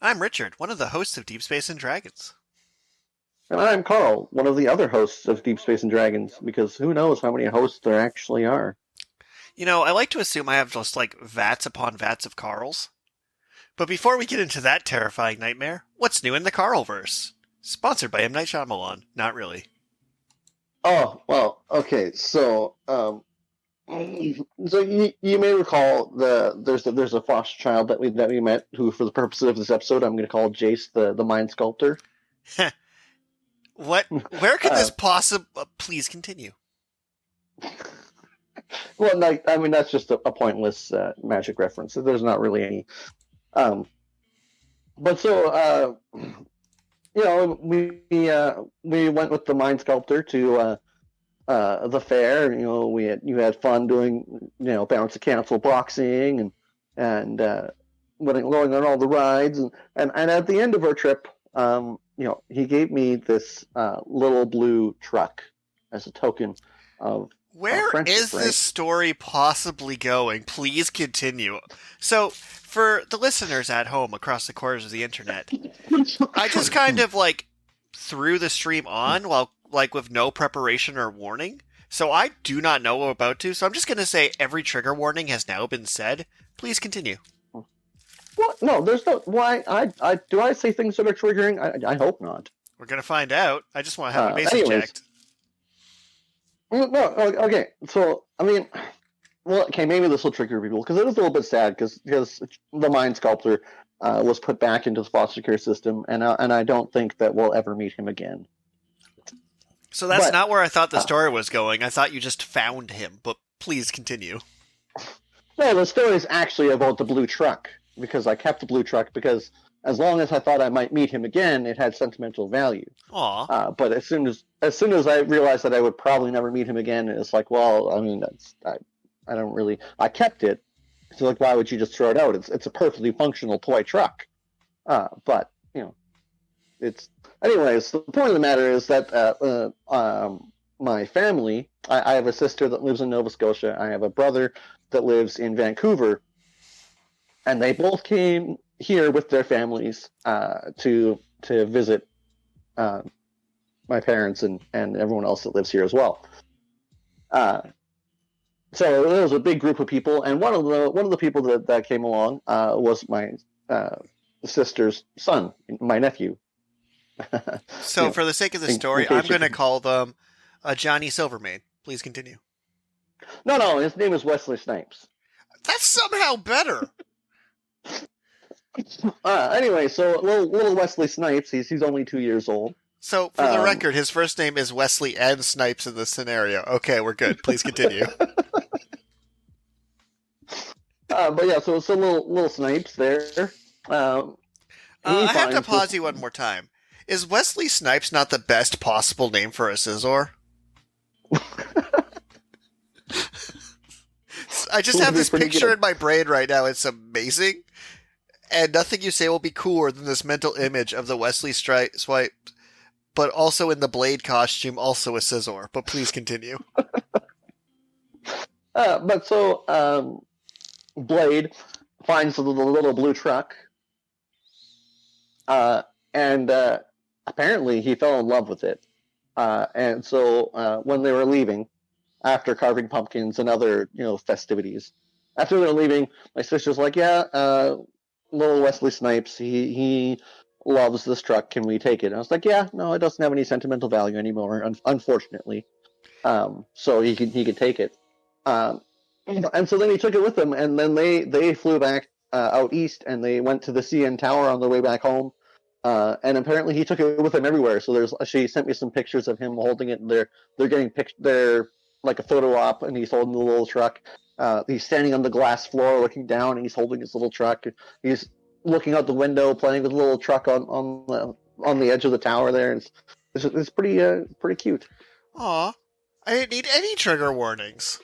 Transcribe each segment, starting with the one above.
I'm Richard, one of the hosts of Deep Space and Dragons. And I'm Karl, one of the other hosts of Deep Space and Dragons, because who knows how many hosts there actually are. I like to assume I have just like vats upon vats of Carls. But before we get into that terrifying nightmare, what's new in the Carlverse? Sponsored by M. Night Shyamalan. Not really. Oh, well, okay, so you may recall there's a foster child that we met who, for the purposes of this episode, I'm going to call Jace the mind sculptor. What? Where could Uh, this possibly... please continue. well, no, I mean that's just a pointless magic reference. There's not really any. Um, but so we went with the mind sculptor to the fair. You had fun doing bounce a castle boxing and going on all the rides and at the end of our trip, he gave me this little blue truck as a token of Where friendship, is right? this story possibly going? Please continue. So, for the listeners at home across the corners of the internet, I just kind of threw the stream on while with no preparation or warning. So I do not know what I'm about to. So I'm just going to say every trigger warning has now been said. Please continue. Well, no, there's no. Why? I do I say things that are triggering? I hope not. We're going to find out. I just want to have a basic Anyways, checked. no, okay. So I mean, well, okay, maybe this will trigger people because it is a little bit sad because the mind sculptor was put back into the foster care system, and I don't think that we'll ever meet him again. So that's But not where I thought the story was going. I thought you just found him, but please continue. no, the story is actually about the blue truck because I kept the blue truck because as long as I thought I might meet him again, it had sentimental value. Aw. But as soon as I realized that I would probably never meet him again, it's like, well, I mean, I don't really. I kept it. So like, why would you just throw it out? It's a perfectly functional toy truck. But it's anyways. The point of the matter is that my family. I have a sister that lives in Nova Scotia. I have a brother that lives in Vancouver, and they both came here with their families to visit my parents and everyone else that lives here as well. So there was a big group of people, and one of the people that came along was my sister's son, my nephew. So for the sake of the story, I'm going to call them Johnny Silvermane. Please continue. No, his name is Wesley Snipes. That's somehow better. Anyway, so little Wesley Snipes, he's only 2 years old. So, for the record, his first name is Wesley and Snipes in this scenario. Okay, we're good. Please continue. But yeah, so little Snipes there. I have to pause you one more time. Is Wesley Snipes not the best possible name for a Scizor? I just have this picture in my brain right now. It's amazing. And nothing you say will be cooler than this mental image of the Wesley Swipe, but also in the Blade costume, also a Scizor. But please continue. But so Blade finds the little blue truck, and apparently he fell in love with it. And so when they were leaving, after carving pumpkins and other festivities, after they were leaving, my sister's like, "Yeah, little Wesley Snipes, he loves this truck. Can we take it?" And I was like, "Yeah, no, it doesn't have any sentimental value anymore, unfortunately. So he can take it." And so then he took it with him, and then they flew back out east, and they went to the CN Tower on their way back home. And apparently he took it with him everywhere. So she sent me some pictures of him holding it. And they're getting they're like a photo op, and he's holding the little truck. He's standing on the glass floor looking down, and he's holding his little truck. He's looking out the window, playing with the little truck on the edge of the tower there. It's pretty cute. Aw, I didn't need any trigger warnings.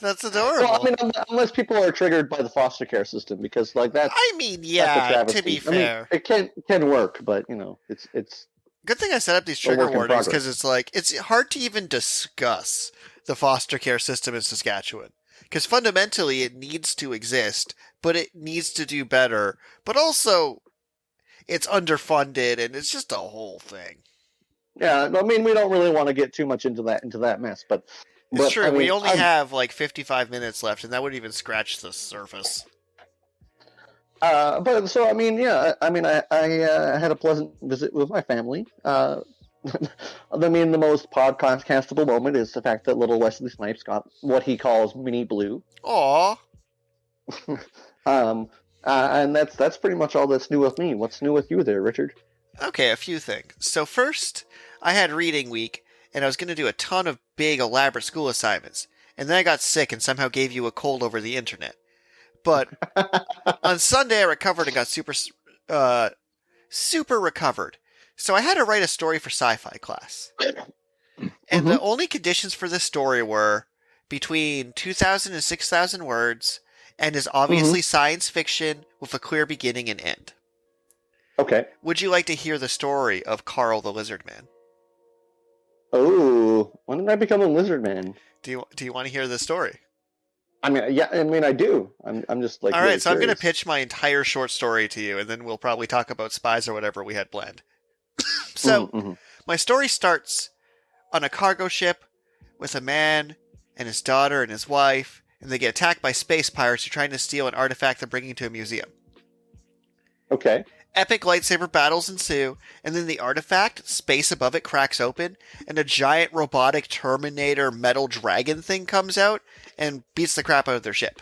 That's adorable. Well, I mean, unless people are triggered by the foster care system, because that's. I mean, that's a yeah, travesty. to be I mean, fair. it can work, but it's Good thing I set up these a trigger work in warnings progress. because it's hard to even discuss the foster care system in Saskatchewan. Because fundamentally it needs to exist, but it needs to do better. But also, it's underfunded, and it's just a whole thing. Yeah, I mean, we don't really want to get too much into that mess, but It's I true, we mean, only have like 55 minutes left, and that wouldn't even scratch the surface. but so I mean, yeah, I mean, I had a pleasant visit with my family. I mean, the most podcastable moment is the fact that little Wesley Snipes got what he calls mini blue. Aw. And that's pretty much all that's new with me. What's new with you there, Richard? Okay, a few things. So first, I had reading week, and I was going to do a ton of big, elaborate school assignments. And then I got sick and somehow gave you a cold over the internet. But on Sunday, I recovered and got super recovered. So I had to write a story for sci-fi class. And the only conditions for this story were between 2,000 and 6,000 words, and is obviously science fiction with a clear beginning and end. Okay. Would you like to hear the story of Karl the Lizard Man? Oh, when did I become a lizard man? Do you want to hear the story? I mean, yeah, I mean, I do. I'm just like. All really right, so I'm going to curious. pitch my entire short story to you, and then we'll probably talk about spies or whatever we had planned. So, my story starts on a cargo ship with a man and his daughter and his wife, and they get attacked by space pirates who are trying to steal an artifact they're bringing to a museum. Okay. Epic lightsaber battles ensue, and then the artifact, space above it, cracks open, and a giant robotic Terminator metal dragon thing comes out and beats the crap out of their ship.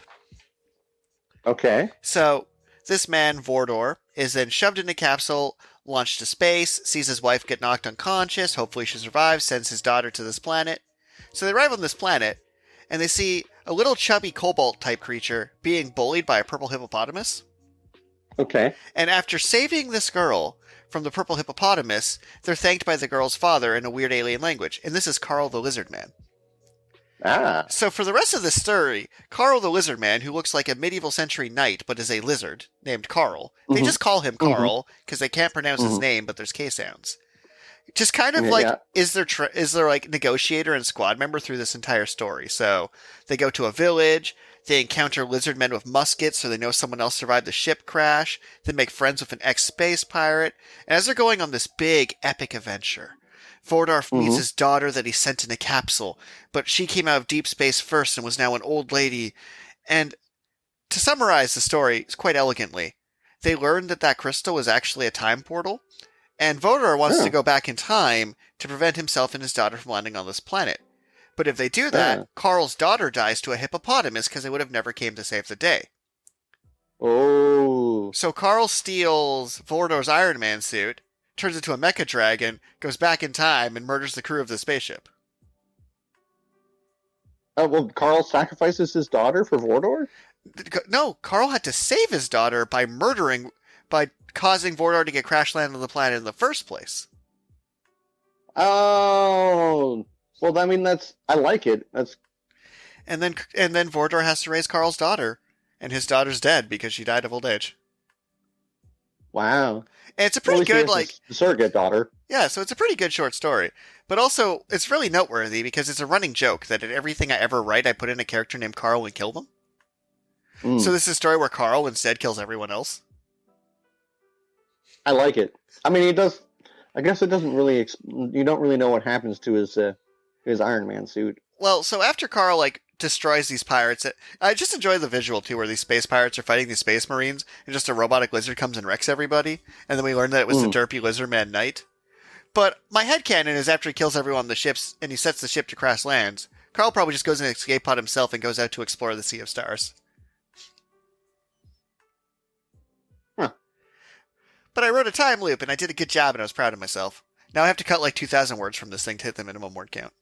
Okay. So, this man, Vordor, is then shoved in a capsule, launched to space, sees his wife get knocked unconscious, hopefully she survives, sends his daughter to this planet. So they arrive on this planet, and they see a little chubby cobalt-type creature being bullied by a purple hippopotamus. Okay. And after saving this girl from the purple hippopotamus, they're thanked by the girl's father in a weird alien language. And this is Karl the Lizard Man. Ah. So for the rest of the story, Karl the Lizard Man, who looks like a medieval century knight but is a lizard named Karl, they just call him Karl because they can't pronounce his name, but there's K sounds. Just kind of like, is there like negotiator and squad member through this entire story. So they go to a village, they encounter lizard men with muskets so they know someone else survived the ship crash, they make friends with an ex-space pirate, and as they're going on this big, epic adventure, Vordar meets his daughter that he sent in a capsule, but she came out of deep space first and was now an old lady. And to summarize the story quite elegantly, they learned that crystal was actually a time portal, and Vordar wants to go back in time to prevent himself and his daughter from landing on this planet. But if they do that, Karl's daughter dies to a hippopotamus because they would have never came to save the day. Oh. So Karl steals Vordar's Iron Man suit, turns into a mecha dragon, goes back in time, and murders the crew of the spaceship. Oh, well, Karl sacrifices his daughter for Vordor? No, Karl had to save his daughter by causing Vordar to get crash landed on the planet in the first place. Oh. Well, I mean, I like it. And then Vordar has to raise Karl's daughter, and his daughter's dead because she died of old age. Wow. And it's a pretty good, surrogate daughter. Yeah, so it's a pretty good short story. But also, it's really noteworthy because it's a running joke that in everything I ever write, I put in a character named Karl and kill them. So this is a story where Karl instead kills everyone else. I like it. I mean, I guess it doesn't really. You don't really know what happens to his Iron Man suit. Well, so after Karl destroys these pirates, I just enjoy the visual too, where these space pirates are fighting these space marines, and just a robotic lizard comes and wrecks everybody, and then we learn that it was the derpy lizard man knight. But my headcanon is after he kills everyone on the ships and he sets the ship to crash lands, Karl probably just goes in an escape pod himself and goes out to explore the Sea of Stars. Huh. But I wrote a time loop and I did a good job and I was proud of myself. Now I have to cut like 2,000 words from this thing to hit the minimum word count.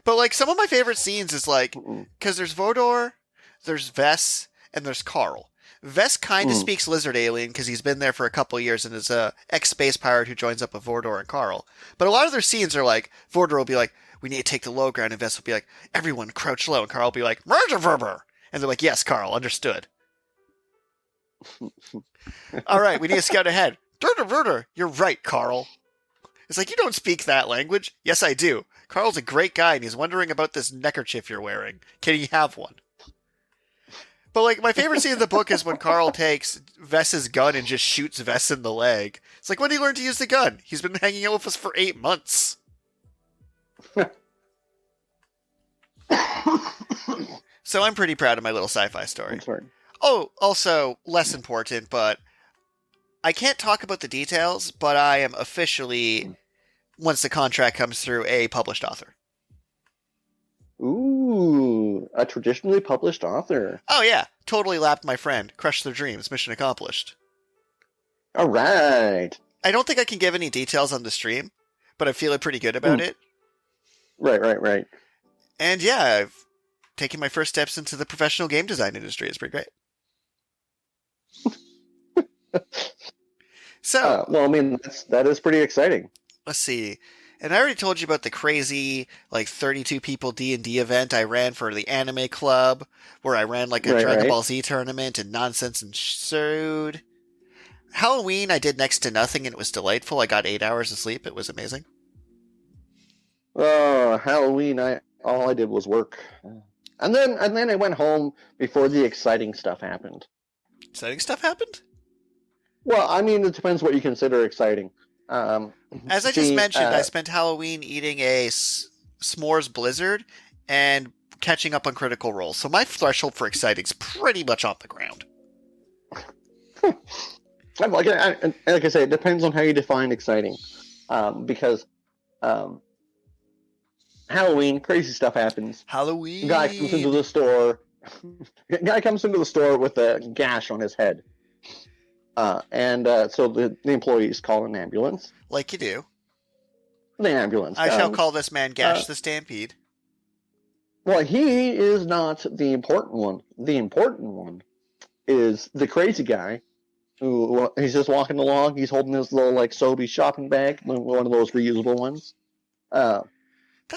But like some of my favorite scenes is like, because there's Vordor, there's Vess, and there's Karl. Vess kind of speaks lizard alien because he's been there for a couple of years and is a ex-space pirate who joins up with Vordor and Karl. But a lot of their scenes are like, Vordor will be like, we need to take the low ground, and Vess will be like, everyone crouch low, and Karl will be like, murder verber! And they're like, yes, Karl, understood. All right, we need to scout ahead. Murder, you're right, Karl. It's like, you don't speak that language. Yes, I do. Carl's a great guy, and he's wondering about this neckerchief you're wearing. Can he have one? But like, my favorite scene in the book is when Carl takes Vess's gun and just shoots Vess in the leg. It's like, when did he learn to use the gun? He's been hanging out with us for 8 months. So I'm pretty proud of my little sci-fi story. Oh, also, less important, but I can't talk about the details, but I am officially, once the contract comes through, a published author. Ooh, a traditionally published author. Oh yeah, totally lapped my friend. Crushed their dreams. Mission accomplished. All right. I don't think I can give any details on the stream, but I'm feeling pretty good about it. Right. And yeah, I've taken my first steps into the professional game design industry. It's pretty great. So, well, I mean, that is pretty exciting. Let's see. And I already told you about the crazy, like, 32 people D&D event I ran for the Anime Club, where I ran, like, a Dragon Ball Z tournament and nonsense ensued. Halloween, I did next to nothing, and it was delightful. I got 8 hours of sleep. It was amazing. Oh, Halloween, all I did was work. And then I went home before the exciting stuff happened. Exciting stuff happened? Well, I mean, it depends what you consider exciting. As I just mentioned, I spent Halloween eating a s'mores blizzard and catching up on Critical Role. So my threshold for exciting is pretty much on the ground. Like I say, it depends on how you define exciting. Because Halloween, crazy stuff happens. Halloween. Guy comes into the store. Guy comes into the store with a gash on his head. So the employees call an ambulance. Like you do. The ambulance. I shall call this man Gash the Stampede. Well, he is not the important one. The important one is the crazy guy who he's just walking along. He's holding his little like Sobe shopping bag, one of those reusable ones. That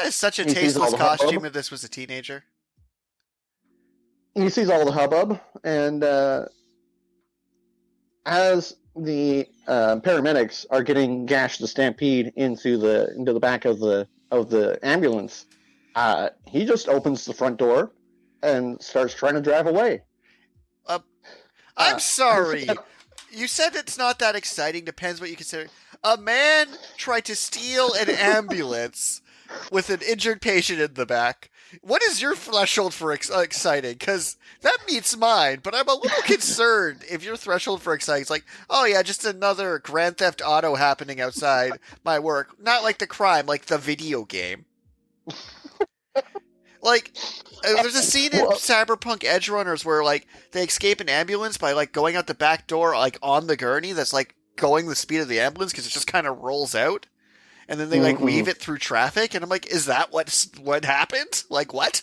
is such a tasteless costume if this was a teenager. He sees all the hubbub, and as the paramedics are getting Gash the Stampede into the back of the ambulance, he just opens the front door and starts trying to drive away. I'm sorry. You said it's not that exciting. Depends what you consider. A man tried to steal an ambulance with an injured patient in the back. What is your threshold for exciting? Because that meets mine, but I'm a little concerned if your threshold for exciting is like, oh yeah, just another Grand Theft Auto happening outside my work. Not like the crime, like the video game. Like, there's a scene in Cyberpunk Edgerunners where, like, they escape an ambulance by, like, going out the back door, like, on the gurney that's, like, going the speed of the ambulance because it just kind of rolls out. And then they, like, weave it through traffic. And I'm like, is that what happened? Like, what?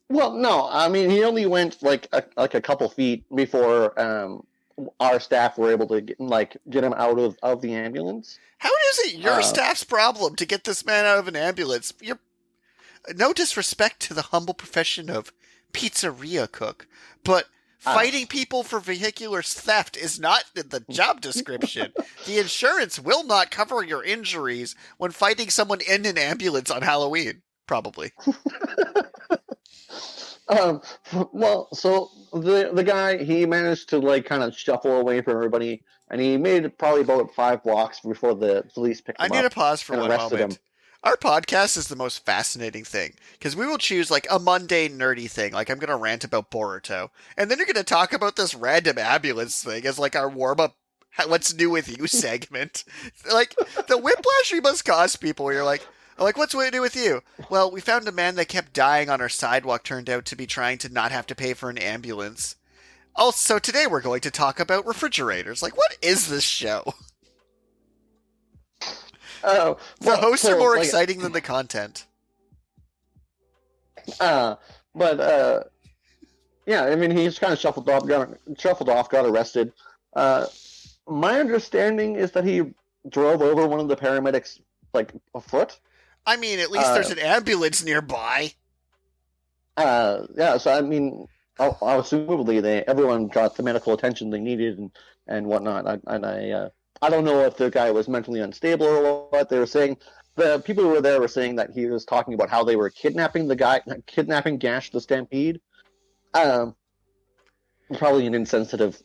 Well, no. I mean, he only went, like a couple feet before our staff were able to get him out of the ambulance. How is it your staff's problem to get this man out of an ambulance? No disrespect to the humble profession of pizzeria cook, but fighting people for vehicular theft is not in the job description. The insurance will not cover your injuries when fighting someone in an ambulance on Halloween, probably. Well, so the guy, he managed to like kind of shuffle away from everybody, and he made probably about 5 blocks before the police picked him up. I need to pause for one moment. Him. Our podcast is the most fascinating thing, because we will choose, like, a mundane, nerdy thing, like I'm going to rant about Boruto, and then you're going to talk about this random ambulance thing as, like, our warm-up, what's new with you segment. Like, the whiplash we must cause people, you're like, what's new with you? Well, we found a man that kept dying on our sidewalk turned out to be trying to not have to pay for an ambulance. Also, today we're going to talk about refrigerators. Like, what is this show? The hosts are more exciting than the content. Yeah, I mean, he's kind of shuffled off, got arrested. My understanding is that he drove over one of the paramedics, like, afoot. I mean, at least there's an ambulance nearby. Yeah, so I mean, assumably everyone got the medical attention they needed and whatnot. I don't know if the guy was mentally unstable or what. They were saying the people who were there were saying that he was talking about how they were kidnapping Gash the Stampede. Um, Probably an insensitive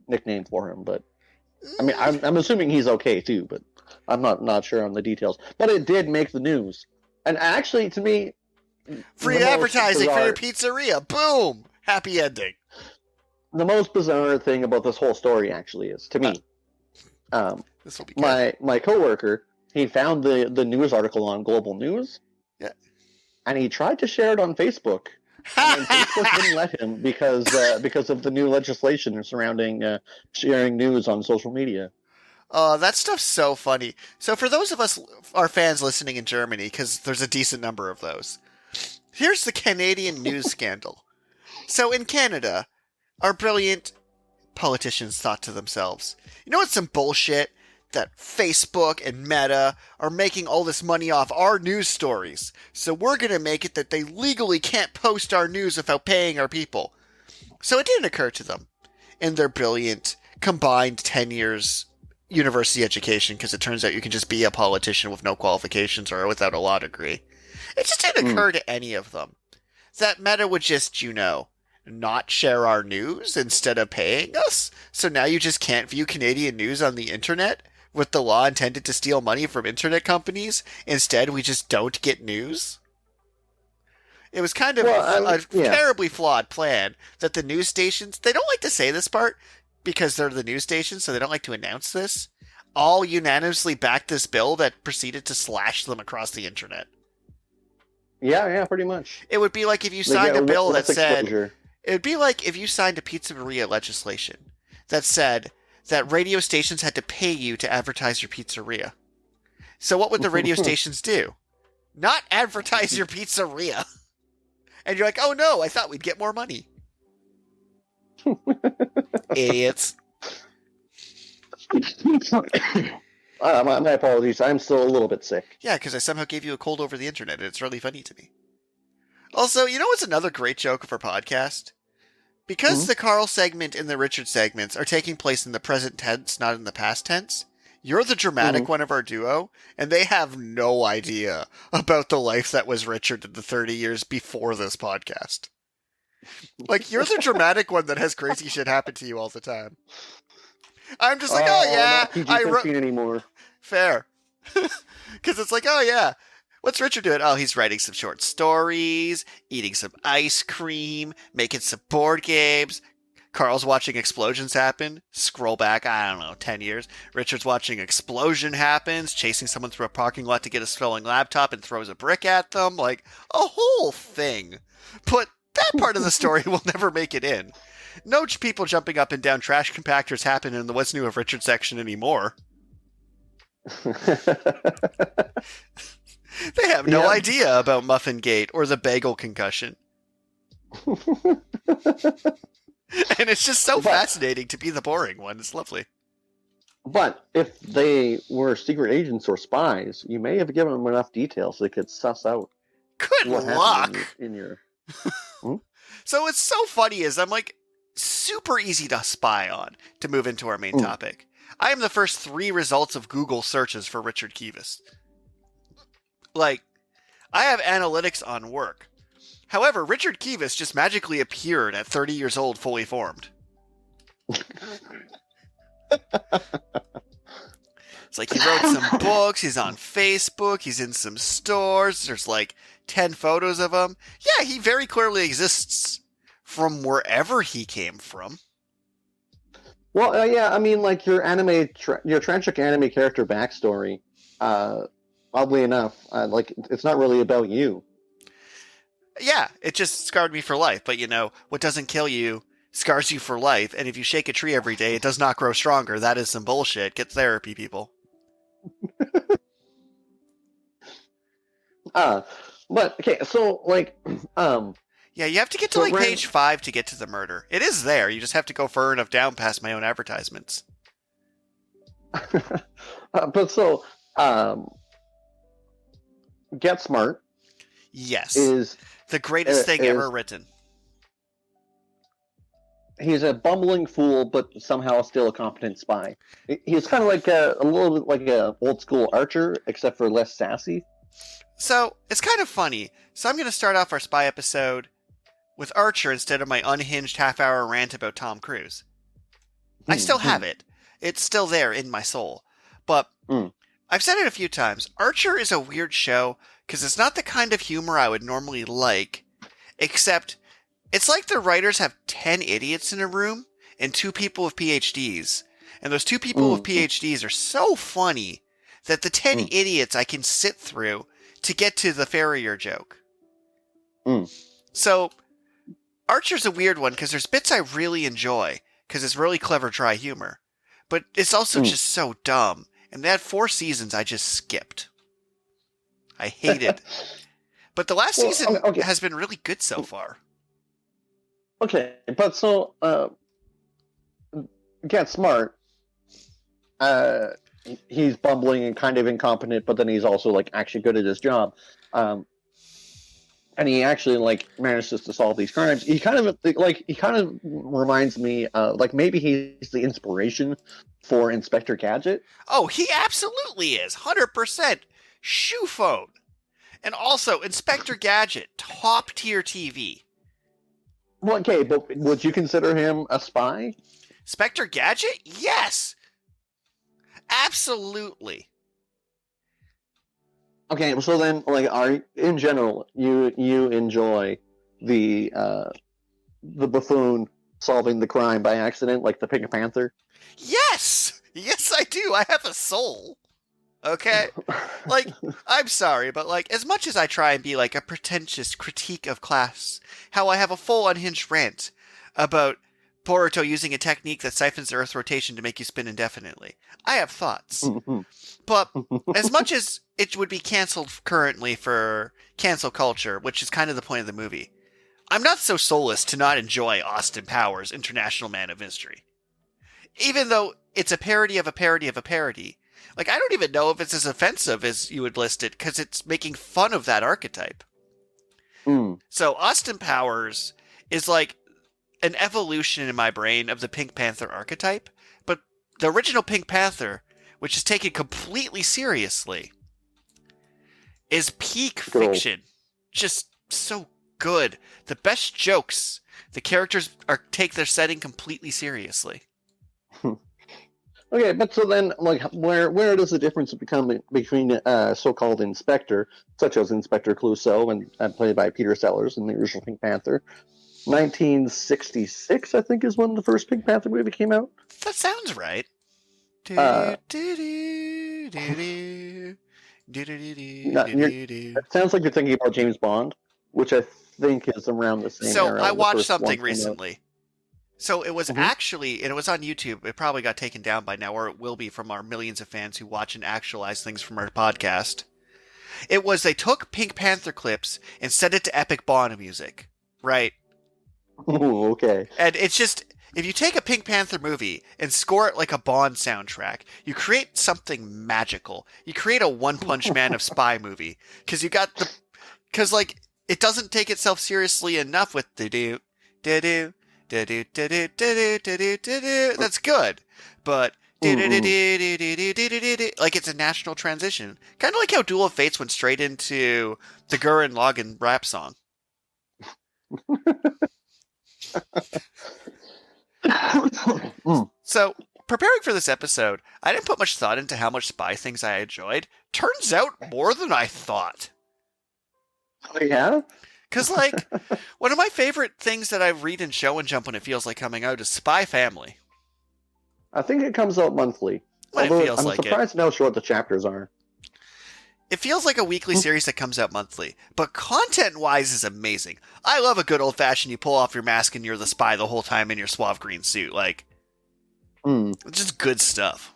nickname for him, but I mean, I'm assuming he's okay too, but I'm not sure on the details. But it did make the news, and actually, to me, Free advertising for your pizzeria. Boom! Happy ending. The most bizarre thing about this whole story actually is, to me, this will be good. my coworker, he found the news article on Global News, yeah, and he tried to share it on Facebook. And Facebook wouldn't let him because of the new legislation surrounding sharing news on social media. Oh, that stuff's so funny. So for those of us, our fans listening in Germany, because there's a decent number of those, here's the Canadian news scandal. So in Canada, our brilliant politicians thought to themselves, you know what's some bullshit? That Facebook and Meta are making all this money off our news stories. So we're going to make it that they legally can't post our news without paying our people. So it didn't occur to them in their brilliant combined 10 years university education, because it turns out you can just be a politician with no qualifications or without a law degree. It just didn't occur to any of them that Meta would just, not share our news instead of paying us. So now you just can't view Canadian news on the internet with the law intended to steal money from internet companies. Instead, we just don't get news. It was kind of a terribly flawed plan that the news stations, they don't like to say this part because they're the news stations, so they don't like to announce this, all unanimously backed this bill that proceeded to slash them across the internet. Yeah, pretty much. It would be like if you signed a bill that said... It would be like if you signed a pizzeria legislation that said that radio stations had to pay you to advertise your pizzeria. So what would the radio stations do? Not advertise your pizzeria. And you're like, oh no, I thought we'd get more money. Idiots. My apologies. I'm still a little bit sick. Yeah, because I somehow gave you a cold over the internet, and it's really funny to me. Also, you know what's another great joke of our podcast? Because the Karl segment and the Richard segments are taking place in the present tense, not in the past tense, you're the dramatic one of our duo, and they have no idea about the life that was Richard in the 30 years before this podcast. Like, you're the dramatic one that has crazy shit happen to you all the time. I'm just like, oh yeah, not PG-13 anymore. Fair. Because it's like, oh yeah, what's Richard doing? Oh, he's writing some short stories, eating some ice cream, making some board games. Karl's watching explosions happen. Scroll back, 10 years. Richard's watching explosion happens, chasing someone through a parking lot to get a stolen laptop and throws a brick at them. Like, a whole thing. But that part of the story will never make it in. No people jumping up and down trash compactors happen in the What's New of Richard section anymore. They have no idea about Muffin Gate or the bagel concussion. And it's just so fascinating to be the boring one. It's lovely. But if they were secret agents or spies, you may have given them enough details so they could suss out. Good luck. In your... So it's so funny is I'm like super easy to spy on to move into our main topic. I am the first 3 results of Google searches for Richard Kivas. Like, I have analytics on work. However, Richard Kivas just magically appeared at 30 years old, fully formed. It's like he wrote some books, he's on Facebook, he's in some stores, there's like 10 photos of him. Yeah, he very clearly exists from wherever he came from. Well, yeah, I mean, like your tragic anime character backstory, oddly enough, like it's not really about you. Yeah, it just scarred me for life. But what doesn't kill you scars you for life. And if you shake a tree every day, it does not grow stronger. That is some bullshit. Get therapy, people. But okay, so like, yeah, you have to get to page 5 to get to the murder. It is there. You just have to go far enough down past my own advertisements. But so, Get Smart. Yes. Is the greatest thing ever written. he's a bumbling fool, but somehow still a competent spy. He's kind of like a little bit like a old school Archer, except for less sassy. So, it's kind of funny. So I'm going to start off our spy episode with Archer instead of my unhinged half-hour rant about Tom Cruise. I still have it. It's still there in my soul. But I've said it a few times. Archer is a weird show because it's not the kind of humor I would normally like, except it's like the writers have 10 idiots in a room and 2 people with PhDs. And those 2 people with PhDs are so funny that the 10 idiots I can sit through to get to the Farrier joke. So, Archer's a weird one because there's bits I really enjoy because it's really clever dry humor. But it's also just so dumb. And they had 4 seasons I just skipped. I hated. But the last season has been really good so far. Okay, but so Get Smart. He's bumbling and kind of incompetent, but then he's also like actually good at his job, and he actually like manages to solve these crimes. He kind of reminds me, like maybe he's the inspiration for Inspector Gadget. Oh, he absolutely is, 100%. Shoe phone, and also Inspector Gadget, top tier TV. Well, okay, but would you consider him a spy? Inspector Gadget? Yes. Absolutely. Okay, so then, like, in general, you enjoy the buffoon solving the crime by accident, like the Pink Panther? Yes, I do. I have a soul. Okay, like, I'm sorry, but like, as much as I try and be like a pretentious critique of class, how I have a full unhinged rant about Boruto using a technique that siphons the Earth's rotation to make you spin indefinitely. I have thoughts. But as much as it would be canceled currently for cancel culture, which is kind of the point of the movie, I'm not so soulless to not enjoy Austin Powers' International Man of Mystery. Even though it's a parody of a parody of a parody. Like, I don't even know if it's as offensive as you would list it, because it's making fun of that archetype. So Austin Powers is like an evolution in my brain of the Pink Panther archetype, but the original Pink Panther, which is taken completely seriously, is peak fiction. Just so good. The best jokes. The characters take their setting completely seriously. Okay, but so then, like, where does the difference become between so-called Inspector, such as Inspector Clouseau, and played by Peter Sellers in the original Pink Panther? 1966, I think, is when the first Pink Panther movie came out. That sounds right. It sounds like you're thinking about James Bond, which I think is around the same era. So I watched something recently. So it was actually, and it was on YouTube. It probably got taken down by now, or it will be from our millions of fans who watch and actualize things from our podcast. It was, they took Pink Panther clips and set it to epic Bond music, right? Oh, okay. And it's just, if you take a Pink Panther movie and score it like a Bond soundtrack, you create something magical. You create a One Punch Man of spy movie. Because like, it doesn't take itself seriously enough with do-do, do-do, do-do, do-do, do-do, do-do, do-do. That's good. But like, it's a national transition. Kind of like how Duel of Fates went straight into the Gurren Lagann rap song. So, preparing for this episode, I didn't put much thought into how much spy things I enjoyed. Turns out more than I thought. Oh, yeah? Because, like, one of my favorite things that I read in Show and Jump when it feels like coming out is Spy Family. I think it comes out monthly. When Although it feels I'm like surprised how short the chapters are. It feels like a weekly series that comes out monthly, but content-wise is amazing. I love a good old-fashioned you pull off your mask and you're the spy the whole time in your suave green suit. Like, just good stuff.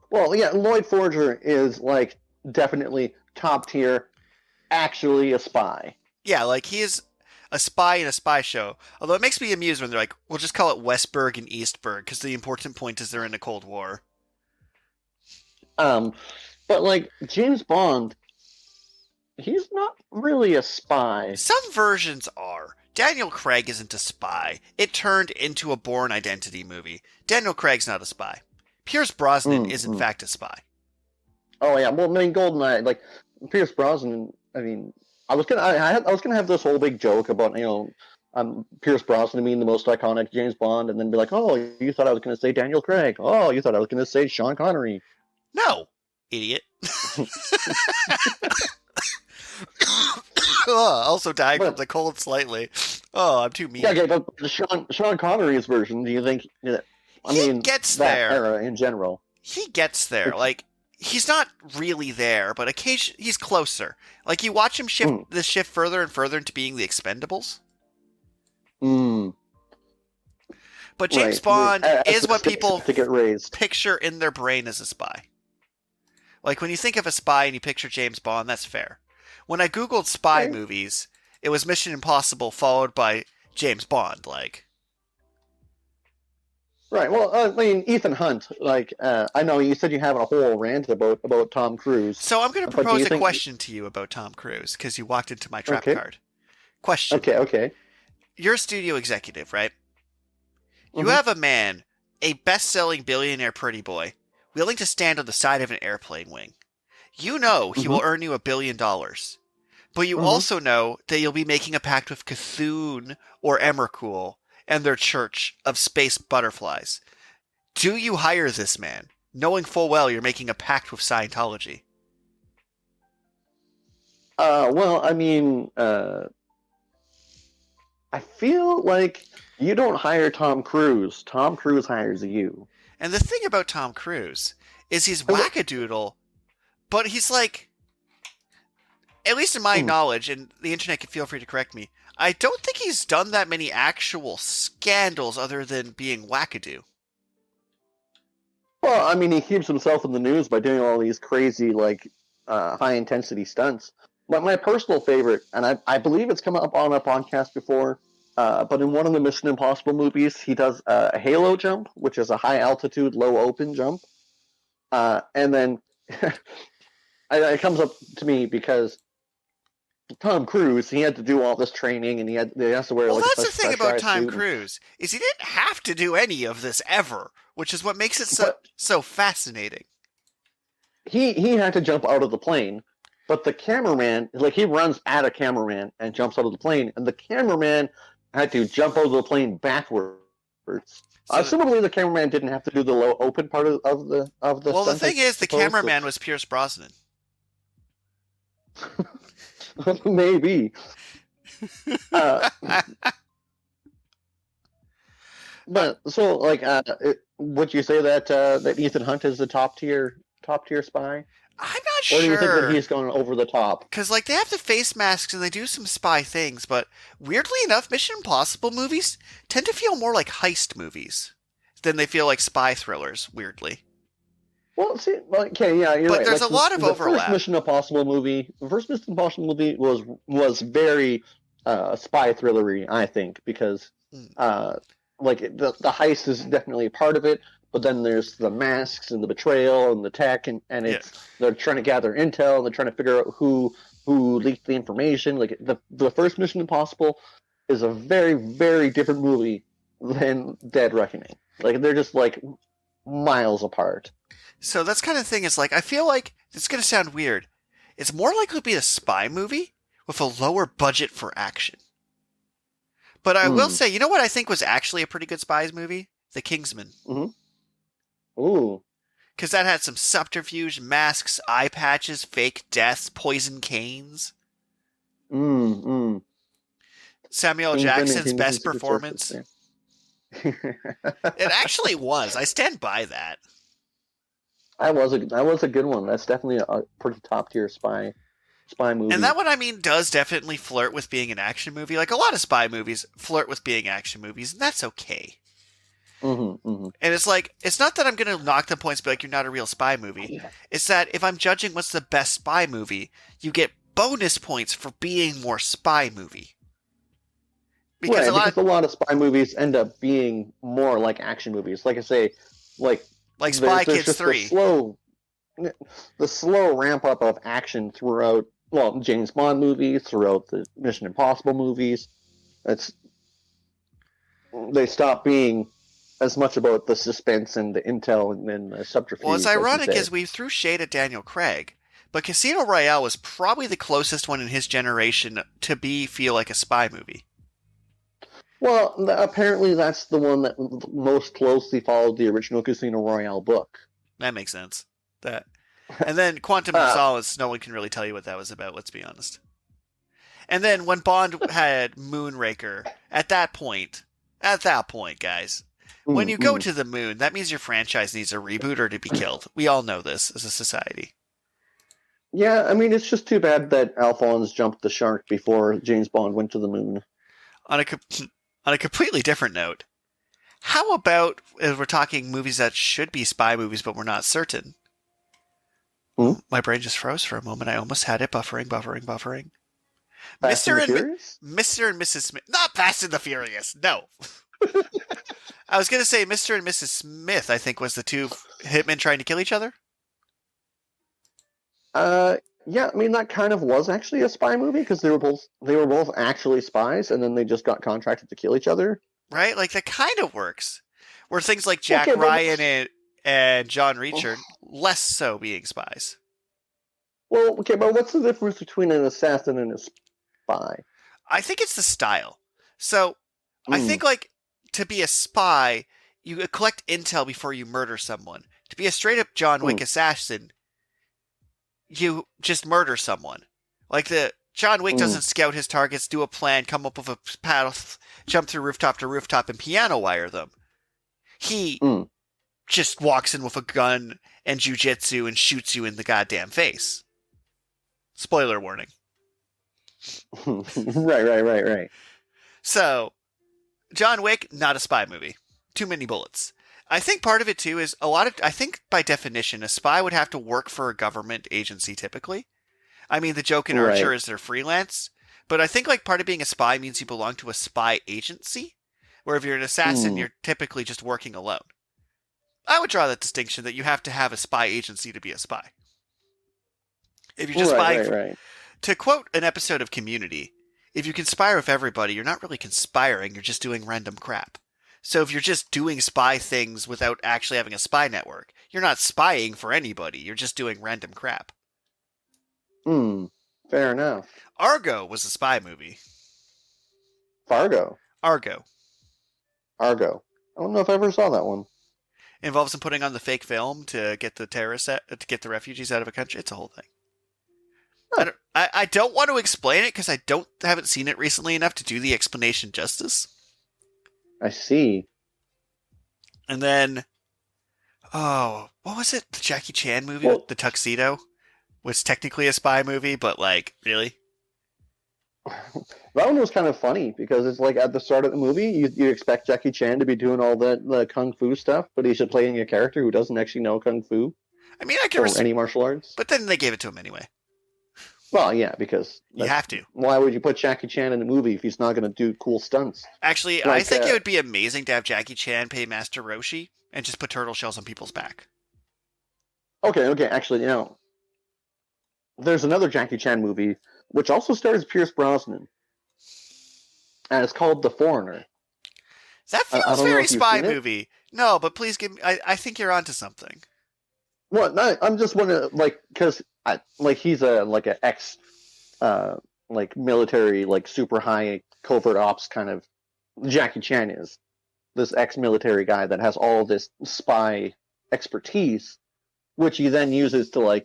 Well, yeah, Lloyd Forger is, like, definitely top tier, actually a spy. Yeah, like, he is a spy in a spy show. Although it makes me amused when they're like, we'll just call it Westberg and Eastberg, because the important point is they're in a Cold War. But, like, James Bond, he's not really a spy. Some versions are. Daniel Craig isn't a spy. It turned into a Bourne Identity movie. Daniel Craig's not a spy. Pierce Brosnan is in fact a spy. Oh yeah, well, I mean, Goldeneye, like Pierce Brosnan. I mean, I was gonna have this whole big joke about Pierce Brosnan being the most iconic James Bond, and then be like, oh, you thought I was gonna say Daniel Craig? Oh, you thought I was gonna say Sean Connery? No, idiot. Also dying from the cold slightly. Oh, I'm too mean. Yeah, okay, but Sean Connery's version, do you think? He gets that there. era in general. He gets there. Like, he's not really there, but occasionally he's closer. Like, you watch him shift further and further into being the Expendables. But James Bond is what people picture in their brain as a spy. Like, when you think of a spy and you picture James Bond, that's fair. When I googled spy movies, it was Mission Impossible followed by James Bond, like. Right. Well, I mean, Ethan Hunt. Like, I know you said you have a whole rant about Tom Cruise. So I'm going to propose a question to you about Tom Cruise because you walked into my trap card. Question. Okay. You're a studio executive, right? You have a man, a best-selling billionaire pretty boy, willing to stand on the side of an airplane wing. You know he will earn you $1 billion. But you also know that you'll be making a pact with Cthulhu or Emrakul and their church of space butterflies. Do you hire this man, knowing full well you're making a pact with Scientology? Well, I mean, I feel like you don't hire Tom Cruise. Tom Cruise hires you. And the thing about Tom Cruise is he's wackadoodle, but he's like, at least in my knowledge, and the internet can feel free to correct me, I don't think he's done that many actual scandals other than being wackadoo. Well, I mean, he keeps himself in the news by doing all these crazy, like, high-intensity stunts. But my personal favorite, and I believe it's come up on a podcast before, but in one of the Mission Impossible movies, he does a halo jump, which is a high-altitude, low-open jump. And then it comes up to me because Tom Cruise, he had to do all this training, and he has to wear. Well, like, that's the thing about Tom Cruise is he didn't have to do any of this ever, which is what makes it so fascinating. He had to jump out of the plane, but the cameraman, like, he runs at a cameraman and jumps out of the plane, and the cameraman had to jump out of the plane backwards. So, similarly, the cameraman didn't have to do the low open part of the. Well, the thing is, the cameraman was Pierce Brosnan. Maybe. But so, like, would you say that Ethan Hunt is the top tier spy? I'm not sure. Or do you think that he's gone over the top? Because, like, they have the face masks and they do some spy things, but weirdly enough, Mission Impossible movies tend to feel more like heist movies than they feel like spy thrillers, weirdly. Well, see, okay, yeah, you're right. But there's a lot of overlap. The first Mission Impossible movie was very spy thrillery, I think, because like the heist is definitely a part of it, but then there's the masks and the betrayal and the tech, and they're trying to gather intel and they're trying to figure out who leaked the information. Like the first Mission Impossible is a very, very different movie than Dead Reckoning. Like, they're just like miles apart. So that's kind of thing is, like, I feel like it's going to sound weird. It's more likely to be a spy movie with a lower budget for action. But I will say, you know what I think was actually a pretty good spies movie? The Kingsman. Mm-hmm. Ooh. Because that had some subterfuge, masks, eye patches, fake deaths, poison canes. Samuel Jackson's best performance. It actually was. I stand by that. That was a good one. That's definitely a pretty top tier spy movie. And that one, I mean, does definitely flirt with being an action movie. Like, a lot of spy movies flirt with being action movies, and that's okay. And it's like, it's not that I'm going to knock them points and be like, you're not a real spy movie. It's that if I'm judging what's the best spy movie, you get bonus points for being more spy movie. Because a lot of spy movies end up being more like action movies. Like I say, like Spy Kids 3. The slow ramp up of action throughout, James Bond movies, throughout the Mission Impossible movies. It's they stop being as much about the suspense and the intel and the subterfuge. Well, it's as you ironic say. as we threw shade at Daniel Craig, but Casino Royale was probably the closest one in his generation to feel like a spy movie. Well, apparently that's the one that most closely followed the original Casino Royale book. That makes sense. That, and then Quantum of Solace, no one can really tell you what that was about. Let's be honest. And then when Bond had Moonraker, at that point, guys, when you go to the moon, that means your franchise needs a reboot or to be killed. We all know this as a society. Yeah, I mean, it's just too bad that Alphonse jumped the shark before James Bond went to the moon. On a completely different note, how about if we're talking movies that should be spy movies but we're not certain? My brain just froze for a moment. I almost had it buffering. Fast and the Furious? Mr. and Mrs. Smith. Not Fast and the Furious. No. I was going to say Mr. and Mrs. Smith, I think, was the two hitmen trying to kill each other. Yeah, I mean that kind of was actually a spy movie because they were both actually spies, and then they just got contracted to kill each other. Right, like that kind of works. Where things like Jack Ryan and John Reacher less so being spies. Well, okay, but what's the difference between an assassin and a spy? I think it's the style. So I think like to be a spy, you collect intel before you murder someone. To be a straight up John Wick assassin, you just murder someone. Like the John Wick doesn't scout his targets, do a plan, come up with a path, jump through rooftop to rooftop, and piano wire them. He just walks in with a gun and jujitsu and shoots you in the goddamn face. Spoiler warning. Right. So, John Wick, not a spy movie. Too many bullets. I think part of it too is I think by definition, a spy would have to work for a government agency typically. I mean, the joke in Archer is they're freelance, but I think like part of being a spy means you belong to a spy agency, where if you're an assassin, you're typically just working alone. I would draw that distinction that you have to have a spy agency to be a spy. If you're just spying, to quote an episode of Community, if you conspire with everybody, you're not really conspiring, you're just doing random crap. So if you're just doing spy things without actually having a spy network, you're not spying for anybody, you're just doing random crap. Fair enough. Argo was a spy movie. Fargo? Argo. I don't know if I ever saw that one. It involves them putting on the fake film to get the to get the refugees out of a country. It's a whole thing. Huh. I don't want to explain it because I haven't seen it recently enough to do the explanation justice. I see. And then, what was it? The Jackie Chan movie, The Tuxedo, was technically a spy movie, but like, really? That one was kind of funny because it's like at the start of the movie, you expect Jackie Chan to be doing all the kung fu stuff, but he's playing a character who doesn't actually know kung fu. I mean, I can or any martial arts. But then they gave it to him anyway. Well, yeah, because you have to. Why would you put Jackie Chan in a movie if he's not going to do cool stunts? Actually, like, I think it would be amazing to have Jackie Chan pay Master Roshi and just put turtle shells on people's back. Okay. Actually, there's another Jackie Chan movie which also stars Pierce Brosnan, and it's called The Foreigner. That feels very spy movie. No, but please give me. I think you're onto something. Well, no, I'm just wondering, because he's an ex, military, super high covert ops kind of. Jackie Chan is this ex-military guy that has all this spy expertise, which he then uses to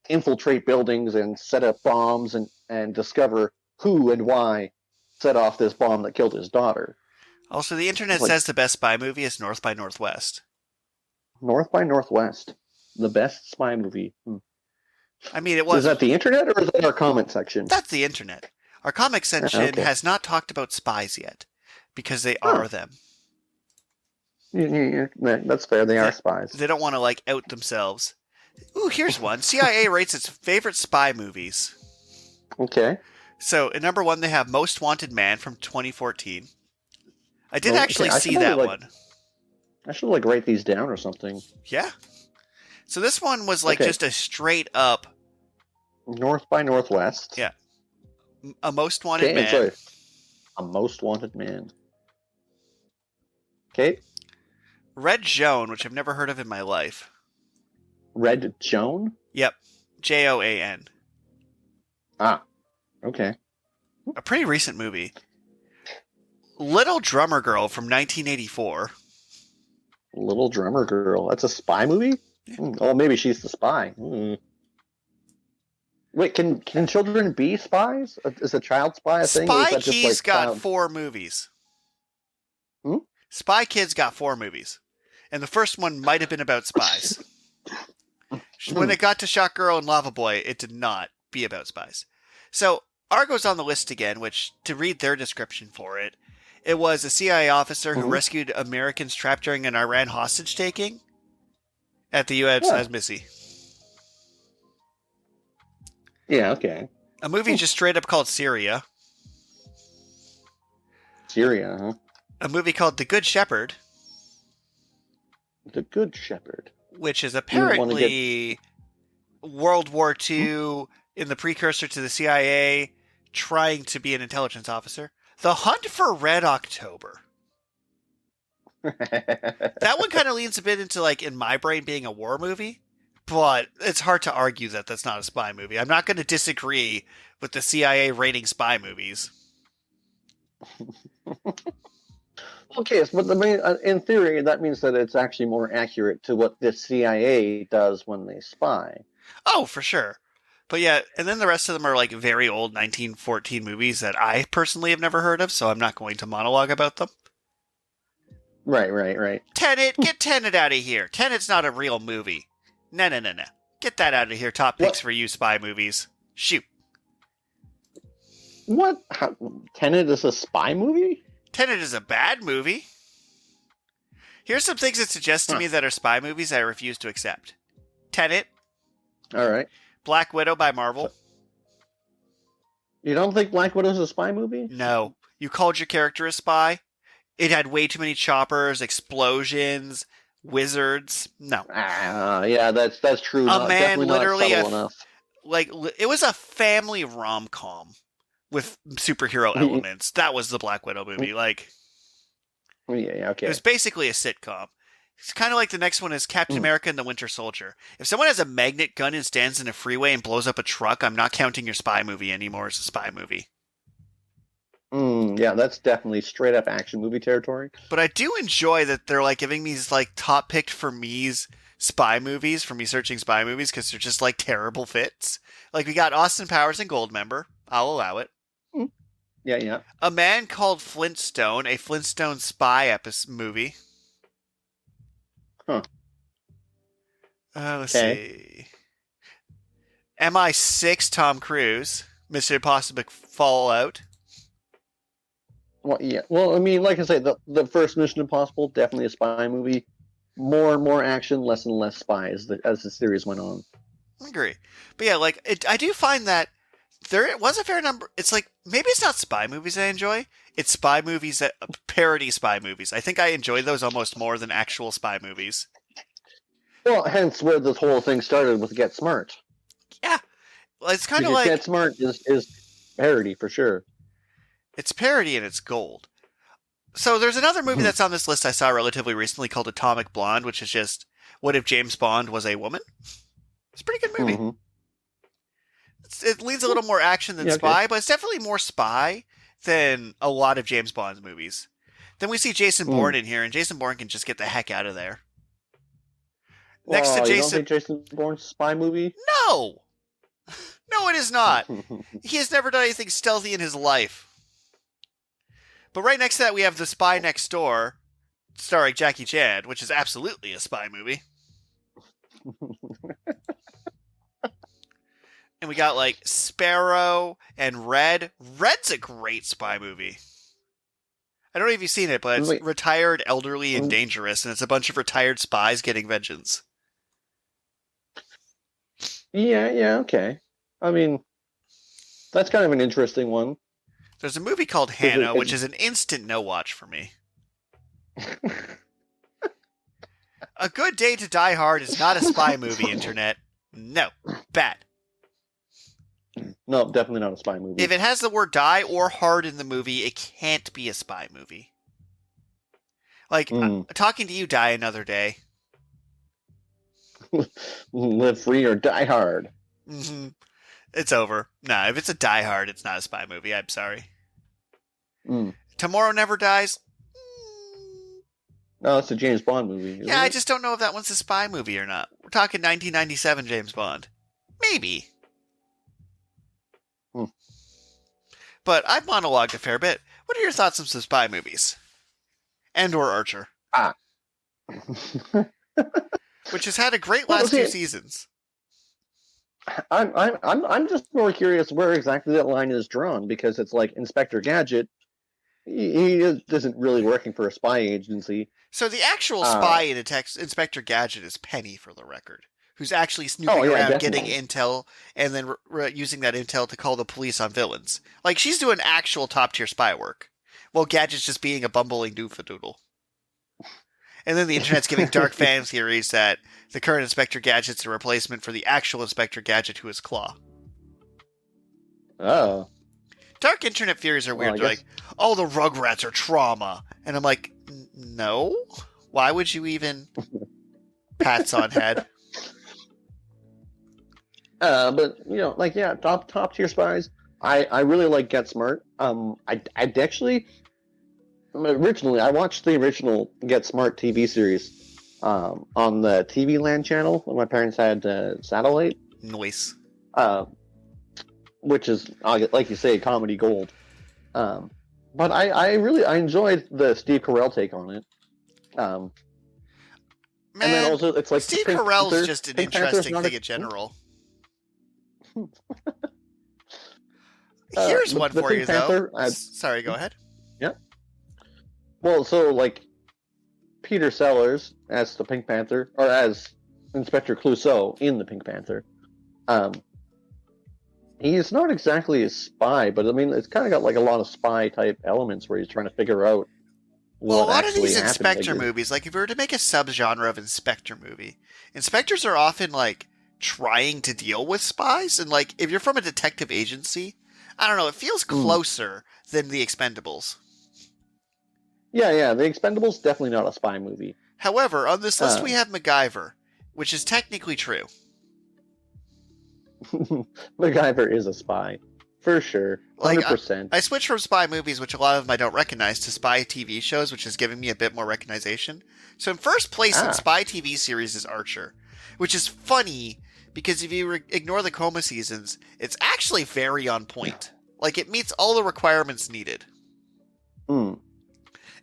infiltrate buildings and set up bombs and discover who and why set off this bomb that killed his daughter. Also, the internet says the best spy movie is North by Northwest. North by Northwest. The best spy movie. I mean, it was... Is that the internet or is that our comment section? That's the internet. Our comment section has not talked about spies yet, because they are them. Yeah, that's fair. They are spies. They don't want to, out themselves. Ooh, here's one. CIA rates its favorite spy movies. Okay. So, at number 1, they have Most Wanted Man from 2014. I did actually see that one. I should write these down or something. Yeah. So this one was just a straight up North by Northwest. Yeah. A Most Wanted Man. Sorry. A most wanted man. Okay. Red Joan, which I've never heard of in my life. Red Joan? Yep. Joan. Ah, okay. A pretty recent movie. Little Drummer Girl from 1984. Little Drummer Girl. That's a spy movie? Yeah. Oh, maybe she's the spy. Wait, can children be spies? Is a child spy a thing? Or is Spy that just Kids like got child... 4 movies. Hmm? Spy Kids got 4 movies. And the first one might have been about spies. When it got to Shot Girl and Lava Boy, it did not be about spies. So, Argo's on the list again, which, to read their description for it, it was a CIA officer who rescued Americans trapped during an Iran hostage-taking at the USS Missy. Yeah, okay. A movie just straight up called Syria. Syria, huh? A movie called The Good Shepherd. The Good Shepherd. Which is apparently World War II in the precursor to the CIA trying to be an intelligence officer. The Hunt for Red October. That one kind of leans a bit into, like, in my brain being a war movie, but it's hard to argue that that's not a spy movie. I'm not going to disagree with the CIA rating spy movies. Okay, but in theory, that means that it's actually more accurate to what the CIA does when they spy. Oh, for sure. But yeah, and then the rest of them are like very old 1914 movies that I personally have never heard of, so I'm not going to monologue about them. Right. Tenet, get Tenet out of here. Tenet's not a real movie. No. Get that out of here. Top picks for you spy movies. Shoot. What? Tenet is a spy movie? Tenet is a bad movie. Here's some things that suggest to me that are spy movies I refuse to accept. Tenet. All right. Black Widow by Marvel. You don't think Black Widow is a spy movie? No. You called your character a spy? It had way too many choppers, explosions, wizards. No. Yeah, that's true. A man literally enough. Like, it was a family rom-com with superhero elements. That was the Black Widow movie. Like, yeah, okay. It was basically a sitcom. It's kind of like the next one is Captain America and the Winter Soldier. If someone has a magnet gun and stands in a freeway and blows up a truck, I'm not counting your spy movie anymore as a spy movie. Yeah, that's definitely straight up action movie territory. But I do enjoy that they're like giving me these like top picked for me's spy movies, for me searching spy movies, because they're just like terrible fits. Like we got Austin Powers and Goldmember. I'll allow it. Yeah. A Man Called Flintstone, a Flintstone spy movie. Huh. Let's see. MI6, Tom Cruise. Mission Impossible Fallout. Well, yeah. Well, I mean, like I say, the first Mission Impossible, definitely a spy movie. More and more action, less and less spies as the series went on. I agree. But yeah, like, I do find that there was a fair number. It's like, maybe it's not spy movies I enjoy. It's spy movies that parody spy movies. I think I enjoy those almost more than actual spy movies. Well, hence where this whole thing started with Get Smart. Yeah. Well, it's kind of like... Get Smart is parody, for sure. It's parody and it's gold. So there's another movie that's on this list I saw relatively recently called Atomic Blonde, which is just, what if James Bond was a woman? It's a pretty good movie. It leans a little more action than spy, but it's definitely more spy than a lot of James Bond's movies. Then we see Jason Bourne in here, and Jason Bourne can just get the heck out of there. Next to Jason... You don't think Jason Bourne's a spy movie? No! No, it is not. He has never done anything stealthy in his life. But right next to that, we have The Spy Next Door, starring Jackie Chan, which is absolutely a spy movie. And we got, like, Sparrow and Red. Red's a great spy movie. I don't know if you've seen it, but it's retired, elderly, and dangerous, and it's a bunch of retired spies getting vengeance. Yeah, okay. I mean, that's kind of an interesting one. There's a movie called Hannah, which is an instant no-watch for me. A Good Day to Die Hard is not a spy movie, Internet. No. Bad. No, definitely not a spy movie. If it has the word die or hard in the movie, it can't be a spy movie. Like, talking to you, Die Another Day. Live free or die hard. Mm-hmm. It's over. Nah, if it's a Die Hard, it's not a spy movie. I'm sorry. Tomorrow Never Dies. No, it's a James Bond movie. Yeah, I just don't know if that one's a spy movie or not. We're talking 1997 James Bond. Maybe. But I've monologued a fair bit. What are your thoughts on some spy movies? And or Archer? Which has had a great last 2 seasons. I'm just more curious where exactly that line is drawn, because it's like Inspector Gadget. He isn't really working for a spy agency. So the actual spy in Inspector Gadget is Penny, for the record, who's actually snooping around, getting intel, and then using that intel to call the police on villains. Like, she's doing actual top-tier spy work, while Gadget's just being a bumbling doofadoodle. And then the internet's giving dark fan theories that the current Inspector Gadget's a replacement for the actual Inspector Gadget, who is Claw. Oh. Dark internet theories are weird. They're like, oh, the Rugrats are trauma. And I'm like, no? Why would you even... Pats on head. But, top tier spies. I really like Get Smart. I'd actually... Originally, I watched the original Get Smart TV series on the TV Land channel when my parents had satellite. Noise. Which is, like you say, comedy gold. But I enjoyed the Steve Carell take on it. Man, and then also it's like Steve Carell's just an interesting thing in general. Here's one for you, though. Sorry, go ahead. Yeah. Well, so, like, Peter Sellers as the Pink Panther, or as Inspector Clouseau in the Pink Panther, he's not exactly a spy, but, I mean, it's kind of got, like, a lot of spy-type elements where he's trying to figure out what a lot of these happened, Inspector movies, like, if we were to make a subgenre of Inspector movie, Inspectors are often, like, trying to deal with spies, and, like, if you're from a detective agency, I don't know, it feels closer than The Expendables. Yeah, The Expendables definitely not a spy movie. However, on this list we have MacGyver, which is technically true. MacGyver is a spy, for sure, 100%. Like, I switched from spy movies, which a lot of them I don't recognize, to spy TV shows, which is giving me a bit more recognition. So in first place in spy TV series is Archer, which is funny because if you ignore the coma seasons, it's actually very on point. Like, it meets all the requirements needed.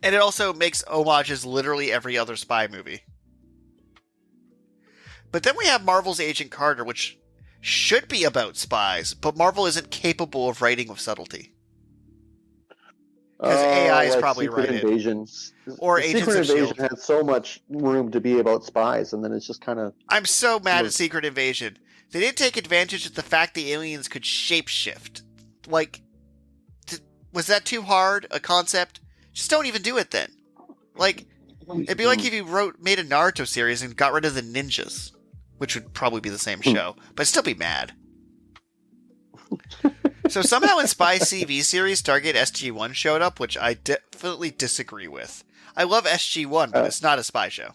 And it also makes homages literally every other spy movie. But then we have Marvel's Agent Carter, which should be about spies, but Marvel isn't capable of writing with subtlety. Because AI is probably Secret writing. Invasion. Or Agents Secret of S.H.I.E.L.D. Invasion had so much room to be about spies, and then it's just kind of... I'm so mad at Secret Invasion. They didn't take advantage of the fact the aliens could shapeshift. Like, was that too hard a concept? Just don't even do it then. Like, it'd be like if you made a Naruto series and got rid of the ninjas, which would probably be the same show, but I'd still be mad. So somehow in Spy CV series, Stargate SG-1 showed up, which I definitely disagree with. I love SG-1, but it's not a spy show.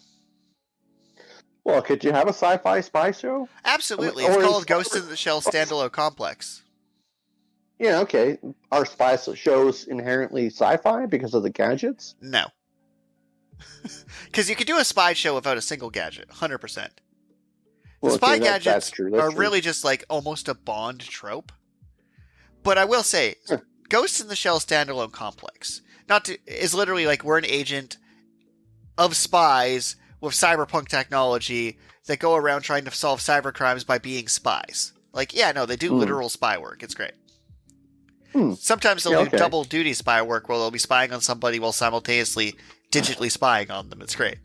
Well, could you have a sci-fi spy show? Absolutely. It's called Ghost in the Shell Standalone Complex. Yeah, okay. Are spy shows inherently sci-fi because of the gadgets? No. Because you could do a spy show without a single gadget, 100%. The spy gadgets are really just like almost a Bond trope. But I will say, Ghost in the Shell Standalone Complex is literally like we're an agent of spies with cyberpunk technology that go around trying to solve cyber crimes by being spies. Like, yeah, no, they do literal spy work. It's great. Sometimes they'll do double duty spy work where they'll be spying on somebody while simultaneously digitally spying on them. It's great.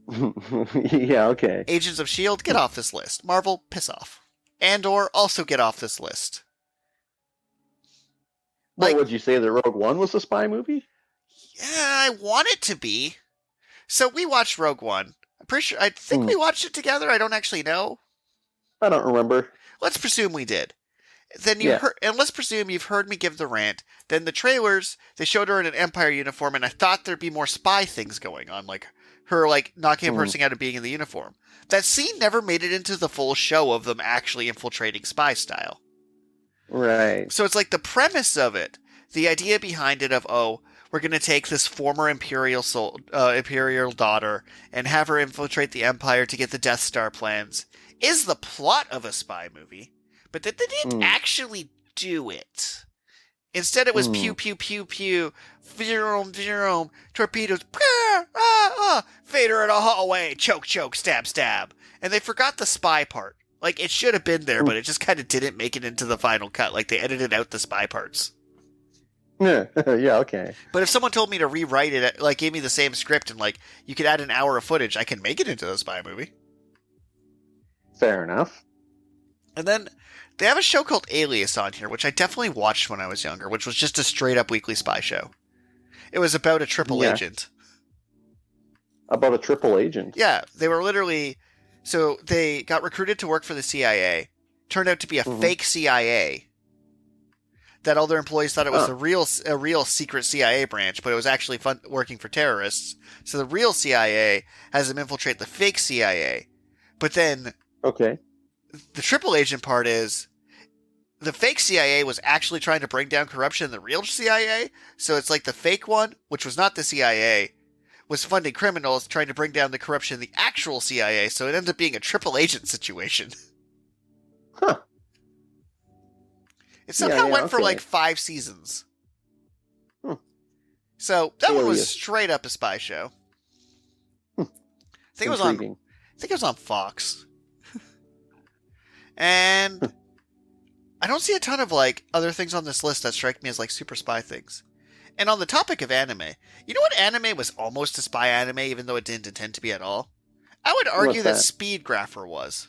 Yeah, okay. Agents of S.H.I.E.L.D., get off this list. Marvel, piss off. Andor, also get off this list. Like, would you say that Rogue One was a spy movie? Yeah, I want it to be. So we watched Rogue One. I'm pretty sure, I think we watched it together. I don't actually know. I don't remember. Let's presume we did. Then you Yeah. heard, and let's presume you've heard me give the rant. Then the trailers, they showed her in an Empire uniform, and I thought there'd be more spy things going on, like her like knocking a person out of being in the uniform. That scene never made it into the full show of them actually infiltrating spy style. Right. So it's like the premise of it, the idea behind it of, oh, we're going to take this former imperial daughter and have her infiltrate the Empire to get the Death Star plans, is the plot of a spy movie, but that they didn't actually do it. Instead, it was pew, pew, pew, pew, vroom, vroom, torpedoes, Vader in a hallway, choke, choke, stab, stab. And they forgot the spy part. Like, it should have been there, but it just kind of didn't make it into the final cut. Like, they edited out the spy parts. Yeah, yeah, okay. But if someone told me to rewrite it, like, gave me the same script and, like, you could add an hour of footage, I can make it into a spy movie. Fair enough. And then they have a show called Alias on here, which I definitely watched when I was younger, which was just a straight-up weekly spy show. It was about a triple agent. About a triple agent? Yeah, they were literally... So they got recruited to work for the CIA, turned out to be a fake CIA, that all their employees thought it was a real secret CIA branch, but it was actually working for terrorists. So the real CIA has them infiltrate the fake CIA. But then... Okay. The triple agent part is the fake CIA was actually trying to bring down corruption in the real CIA. So it's like the fake one, which was not the CIA, was funding criminals trying to bring down the corruption in the actual CIA. So it ends up being a triple agent situation. Huh. It somehow went for like 5 seasons. So that one was straight up a spy show. I think it was on Fox. And I don't see a ton of like other things on this list that strike me as like super spy things. And on the topic of anime, you know what anime was almost a spy anime, even though it didn't intend to be at all? I would argue that Speedgrapher was.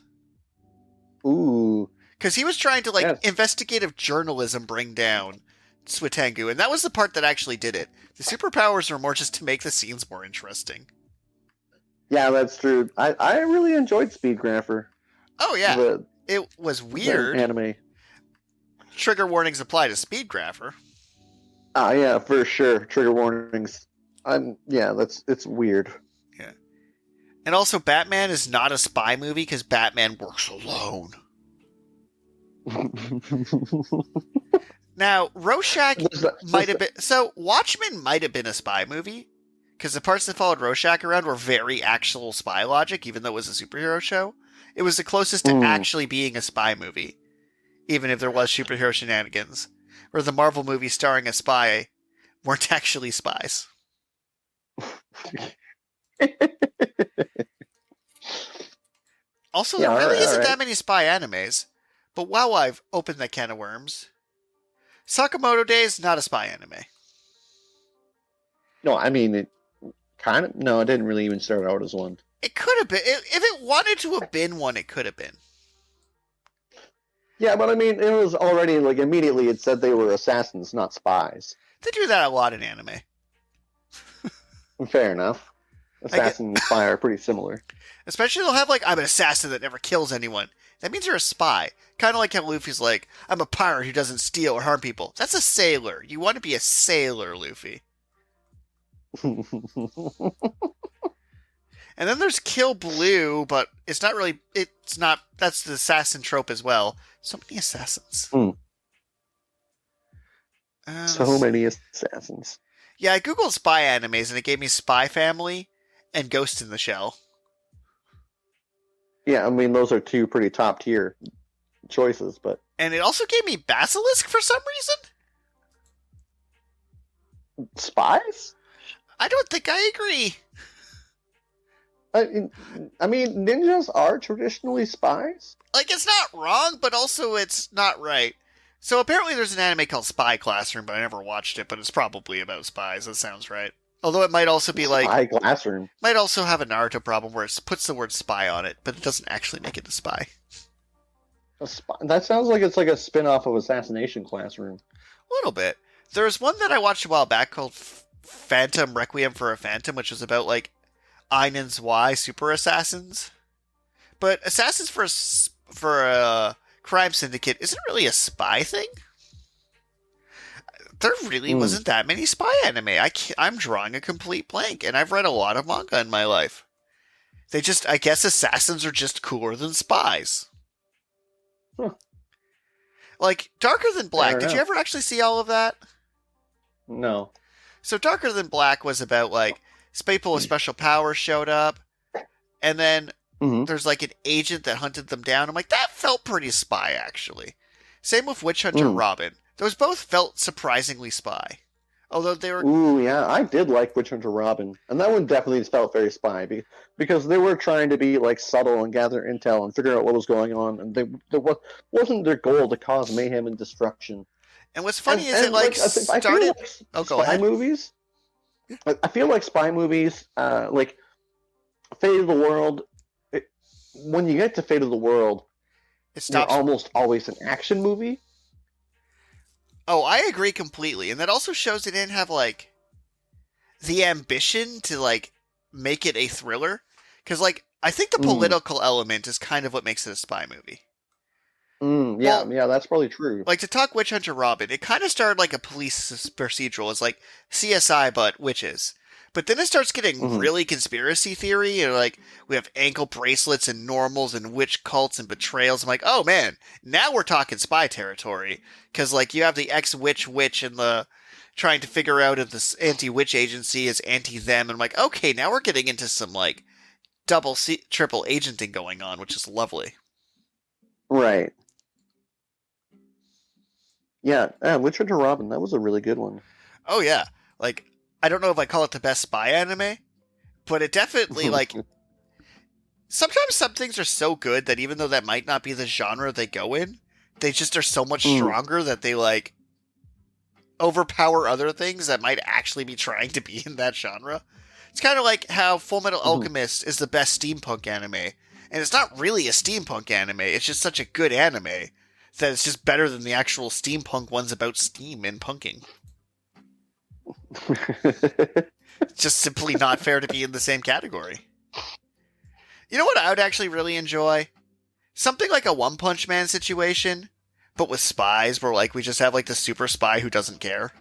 Ooh. Because he was trying to like investigative journalism bring down Suitengu, and that was the part that actually did it. The superpowers were more just to make the scenes more interesting. Yeah, that's true. I really enjoyed Speedgrapher. Oh yeah. It was weird. Anime. Trigger warnings apply to Speedgrapher. Ah, yeah, for sure. Trigger warnings. It's weird. Yeah. And also, Batman is not a spy movie because Batman works alone. Now, Rorschach might have been... So, Watchmen might have been a spy movie because the parts that followed Rorschach around were very actual spy logic, even though it was a superhero show. It was the closest to actually being a spy movie, even if there was superhero shenanigans, where the Marvel movies starring a spy weren't actually spies. Also, there really isn't that many spy animes, but wow, I've opened that can of worms. Sakamoto Days, not a spy anime. No, I mean, it kind of... No, it didn't really even start out as one. It could have been. If it wanted to have been one, it could have been. Yeah, but I mean, it was already, like, immediately it said they were assassins, not spies. They do that a lot in anime. Fair enough. Assassin and spy are pretty similar. Especially they'll have, like, I'm an assassin that never kills anyone. That means you're a spy. Kind of like how Luffy's like, I'm a pirate who doesn't steal or harm people. That's a sailor. You want to be a sailor, Luffy. And then there's Kill Blue, but it's not really... It's not... That's the assassin trope as well. So many assassins. So many assassins. Yeah, I googled spy animes, and it gave me Spy Family and Ghost in the Shell. Yeah, I mean, those are two pretty top-tier choices, but... And it also gave me Basilisk for some reason? Spies? I don't think I agree. I mean, ninjas are traditionally spies. Like, it's not wrong, but also it's not right. So apparently there's an anime called Spy Classroom, but I never watched it, but it's probably about spies. That sounds right. Although it might also be like... Spy Classroom. Might also have a Naruto problem where it puts the word spy on it, but it doesn't actually make it a spy. That sounds like it's like a spin-off of Assassination Classroom. A little bit. There's one that I watched a while back called Phantom Requiem for a Phantom, which was about, like, Einan's Y super assassins. But assassins for crime syndicate isn't really a spy thing. There really Mm. wasn't that many spy anime. I'm drawing a complete blank, and I've read a lot of manga in my life. I guess assassins are just cooler than spies. Huh. Like, Darker Than Black, Fair did you enough. ever actually see all of that? No. So Darker Than Black was about, like, people with special powers showed up, and then Hmm. there's, like, an agent that hunted them down. I'm like, that felt pretty spy, actually. Same with Witch Hunter Mm. Robin. Those both felt surprisingly spy. Although they were... Ooh, yeah, I did like Witch Hunter Robin, and that one definitely felt very spy because they were trying to be like subtle and gather intel and figure out what was going on, and wasn't their goal to cause mayhem and destruction. And what's funny is it, And like, like I feel started... like Oh, go spy ahead. movies. I feel like spy movies, like Fate of the World. When you get to Fate of the World, It you're stops... almost always an action movie. Oh, I agree completely. And that also shows they didn't have, like, the ambition to, like, make it a thriller. Because, like, I think the political element is kind of what makes it a spy movie. Yeah, Well, yeah, that's probably true. like, to talk Witch Hunter Robin, it kind of started like a police procedural. It's like CSI, but witches. But then it starts getting really conspiracy theory, and like, we have ankle bracelets and normals and witch cults and betrayals. I'm like, oh man, now we're talking spy territory. Because, like, you have the ex-witch and the trying to figure out if this anti-witch agency is anti-them. And I'm like, okay, now we're getting into some, like, triple agenting going on, which is lovely. Right. Yeah, Witch Hunter Robin, that was a really good one. Oh yeah, like, I don't know if I call it the best spy anime, but it definitely, like, sometimes some things are so good that even though that might not be the genre they go in, they just are so much stronger that they, like, overpower other things that might actually be trying to be in that genre. It's kind of like how Full Metal Alchemist is the best steampunk anime, and it's not really a steampunk anime, it's just such a good anime that it's just better than the actual steampunk ones about steam and punking. It's just simply not fair to be in the same category. You know what I would actually really enjoy? Something like a One Punch Man situation, but with spies, where, like, we just have, like, the super spy who doesn't care.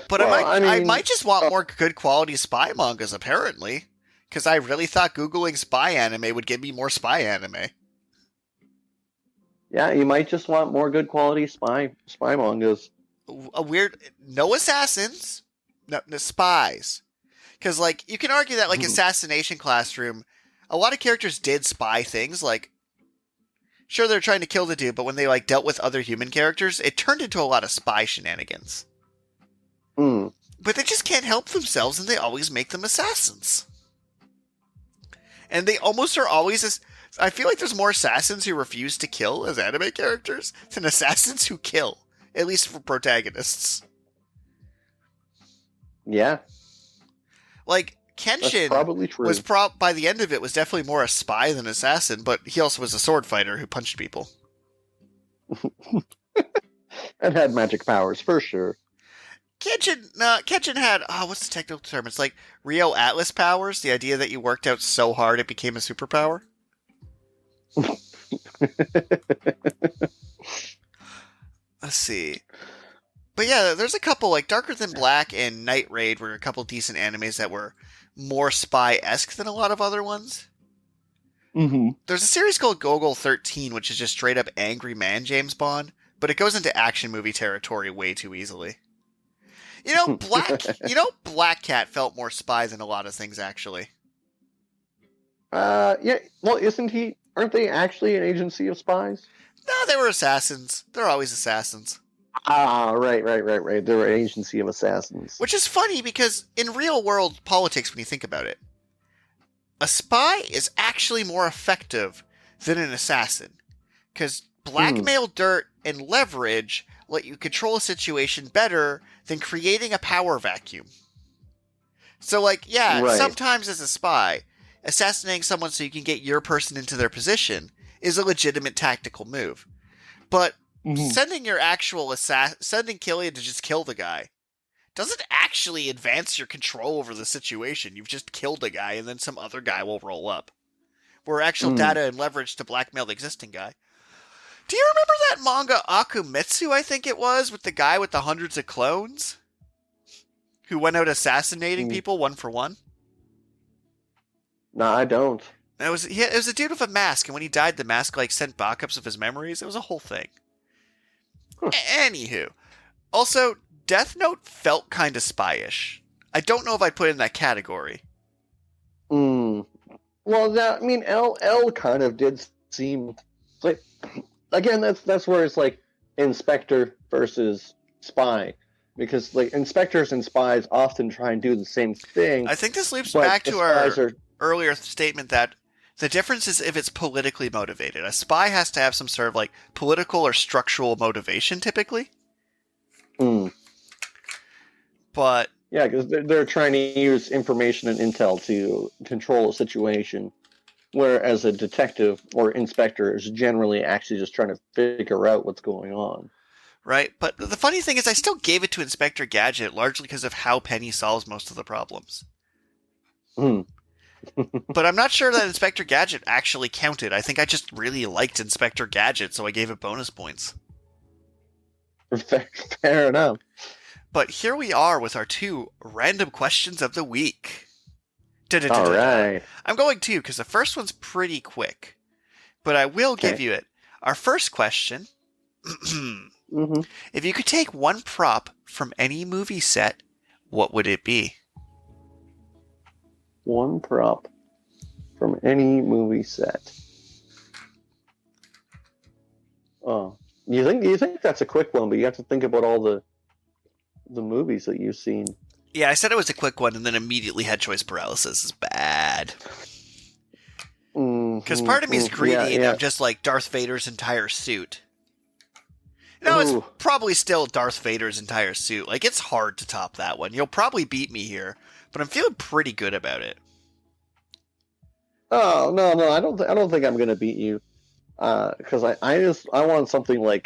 But Well, I might just want more good quality spy mangas, apparently. Because I really thought Googling spy anime would give me more spy anime. Yeah, you might just want more good quality spy mangas. No assassins, no spies. Because, like, you can argue that, like, Assassination Classroom, a lot of characters did spy things. Like, sure, they're trying to kill the dude, but when they, like, dealt with other human characters, it turned into a lot of spy shenanigans. But they just can't help themselves, and they always make them assassins. And they almost are always... I feel like there's more assassins who refuse to kill as anime characters than assassins who kill. At least for protagonists. Yeah. Like, Kenshin That's probably true. was by the end of it was definitely more a spy than assassin, but he also was a sword fighter who punched people. And had magic powers, for sure. Kenshin had, what's the technical term? It's like Rio Atlas powers, the idea that you worked out so hard it became a superpower. Let's see. But yeah, there's a couple, like Darker Than Black and Night Raid were a couple decent animes that were more spy-esque than a lot of other ones. There's a series called Gogol 13, which is just straight up angry man James Bond, but it goes into action movie territory way too easily. Black Cat felt more spy than a lot of things, actually. Yeah, well, aren't they actually an agency of spies? No, they were assassins. They're always assassins. Right. They're an agency of assassins. Which is funny because in real world politics, when you think about it, a spy is actually more effective than an assassin. Because blackmail, dirt, and leverage let you control a situation better than creating a power vacuum. So, like, sometimes as a spy, assassinating someone so you can get your person into their position is a legitimate tactical move. But sending sending Killian to just kill the guy doesn't actually advance your control over the situation. You've just killed a guy and then some other guy will roll up. were actual data and leverage to blackmail the existing guy. Do you remember that manga Akumetsu, I think it was, with the guy with the hundreds of clones? Who went out assassinating people one for one? No, I don't. It was a dude with a mask, and when he died, the mask sent backups of his memories. It was a whole thing. Anywho. Also, Death Note felt kind of spy-ish. I don't know if I'd put it in that category. Well, L kind of did seem like, again, that's where it's like inspector versus spy, because like inspectors and spies often try and do the same thing. I think this loops back to our earlier statement that the difference is if it's politically motivated. A spy has to have some sort of political or structural motivation, typically. But yeah, because they're trying to use information and intel to control a situation, whereas a detective or inspector is generally actually just trying to figure out what's going on. Right, but the funny thing is I still gave it to Inspector Gadget largely because of how Penny solves most of the problems. But I'm not sure that Inspector Gadget actually counted. I think I just really liked Inspector Gadget, so I gave it bonus points. Fair enough. But here we are with our 2 random questions of the week. All right. I'm going to, because the first one's pretty quick. But I will give you it. Our first question. If you could take one prop from any movie set, what would it be? One prop from any movie set. Oh. You think that's a quick one, but you have to think about all the movies that you've seen. Yeah, I said it was a quick one and then immediately had choice paralysis. It's bad. Because part of me is greedy and I'm just like Darth Vader's entire suit. No, it's probably still Darth Vader's entire suit. It's hard to top that one. You'll probably beat me here, but I'm feeling pretty good about it. Oh, no, I don't think I'm going to beat you. Because I want something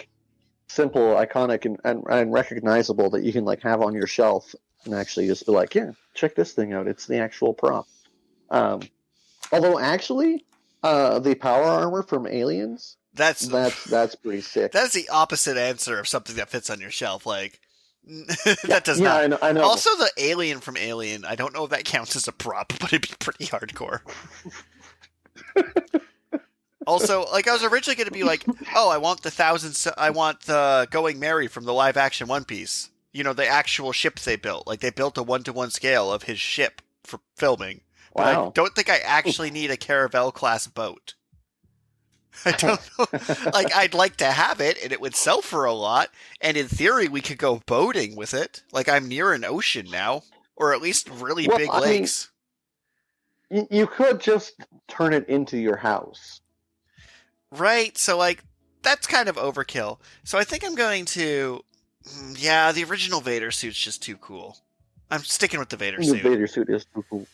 simple, iconic, and recognizable that you can have on your shelf and actually just be like, yeah, check this thing out. It's the actual prop. Although actually, the power armor from Aliens, that's pretty sick. That's the opposite answer of something that fits on your shelf. That does not. I know. Also, the alien from Alien, I don't know if that counts as a prop, but it'd be pretty hardcore. Also, I was originally going to be I want the Going Merry from the live action One Piece. The actual ship they built. They built a 1-to-1 scale of his ship for filming. But wow. I don't think I actually need a Caravel class boat. I don't know. I'd like to have it, and it would sell for a lot. And in theory, we could go boating with it. I'm near an ocean now, or at least really big lakes. You could just turn it into your house. Right, so that's kind of overkill. So I think I'm going to, the original Vader suit's just too cool. I'm sticking with the Vader suit. The Vader suit is too cool.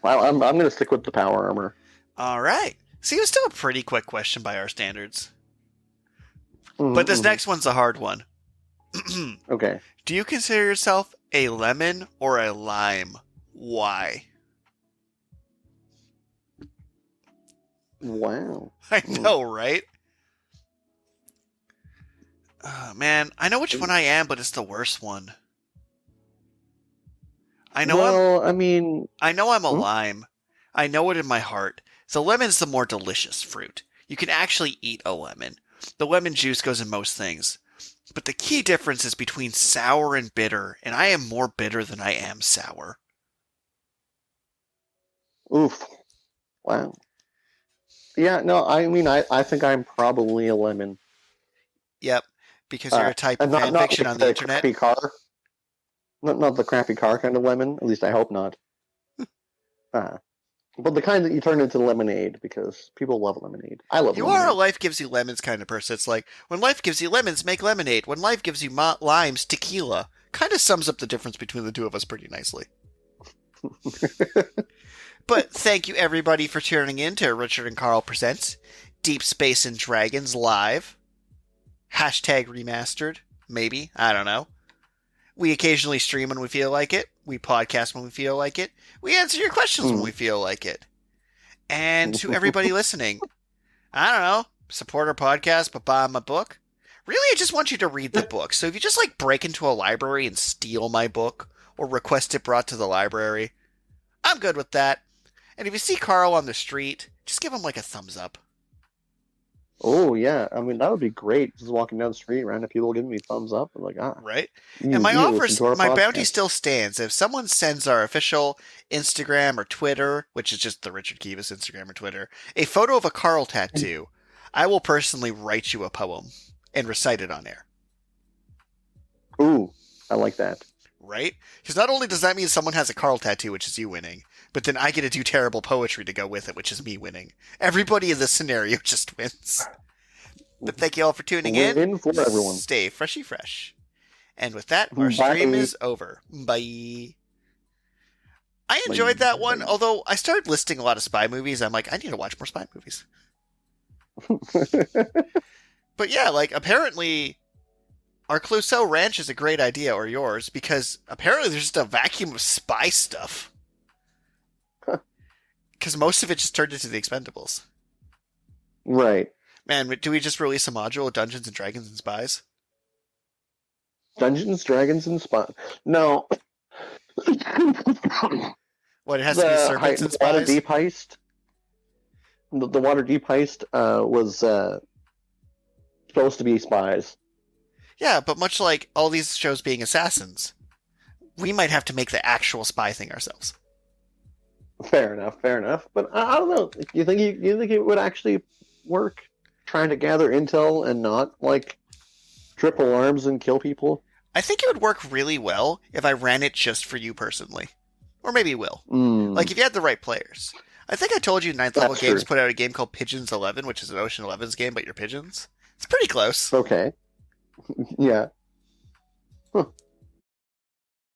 Well, I'm going to stick with the power armor. All right. See, it was still a pretty quick question by our standards. But this next one's a hard one. Okay. Do you consider yourself a lemon or a lime? Why? Wow. I know, right? Oh, man, I know which one I am, but it's the worst one. I know I'm a lime. I know it in my heart. The lemon's the more delicious fruit. You can actually eat a lemon. The lemon juice goes in most things. But the key difference is between sour and bitter, and I am more bitter than I am sour. Oof. Wow. Yeah, no, I think I'm probably a lemon. Yep, because you're a type of fan fiction on the internet. Crappy car. Not the crappy car kind of lemon. At least I hope not. But the kind that you turn into lemonade, because people love lemonade. I love lemonade. You are a life gives you lemons kind of person. It's when life gives you lemons, make lemonade. When life gives you limes, tequila. Kind of sums up the difference between the two of us pretty nicely. But thank you everybody for tuning in to Richard and Karl Presents Deep Space and Dragons Live. Hashtag remastered. Maybe. I don't know. We occasionally stream when we feel like it. We podcast when we feel like it. We answer your questions when we feel like it. And to everybody listening, I don't know, support our podcast, but buy my book. Really, I just want you to read the book. So if you just like break into a library and steal my book or request it brought to the library, I'm good with that. And if you see Karl on the street, just give him like a thumbs up. Oh yeah, I mean that would be great. Just walking down the street, random people giving me thumbs up. I'm like, Right? you, And my you listen to our my podcast. bounty still stands. If someone sends our official Instagram or Twitter, which is just the Richard Kivas Instagram or Twitter, a photo of a Karl tattoo, I will personally write you a poem and recite it on air. Ooh, I like that. Right? Because not only does that mean someone has a Karl tattoo, which is you winning, but then I get to do terrible poetry to go with it, which is me winning. Everybody in this scenario just wins. But thank you all for tuning in. Win for everyone. Stay freshy fresh. And with that, our stream is over. Bye. I enjoyed that one, although I started listing a lot of spy movies. I'm like, I need to watch more spy movies. But yeah, like, apparently our Clouseau Ranch is a great idea, or yours, because apparently there's just a vacuum of spy stuff. Because most of it just turned into the Expendables. Right. Man, do we just release a module of Dungeons and Dragons and Spies? Dragons, and Spies. No. What, it has to be Serpents and Spies? Waterdeep heist. The Waterdeep heist was supposed to be spies. Yeah, but much like all these shows being assassins, we might have to make the actual spy thing ourselves. Fair enough. But I don't know. You think it would actually work? Trying to gather intel and not like triple arms and kill people? I think it would work really well if I ran it just for you personally. Or maybe Will. Like if you had the right players. I think I told you Ninth Level Games put out a game called Pigeons 11, which is an Ocean 11's game, but you're pigeons. It's pretty close. Okay. Yeah. Huh.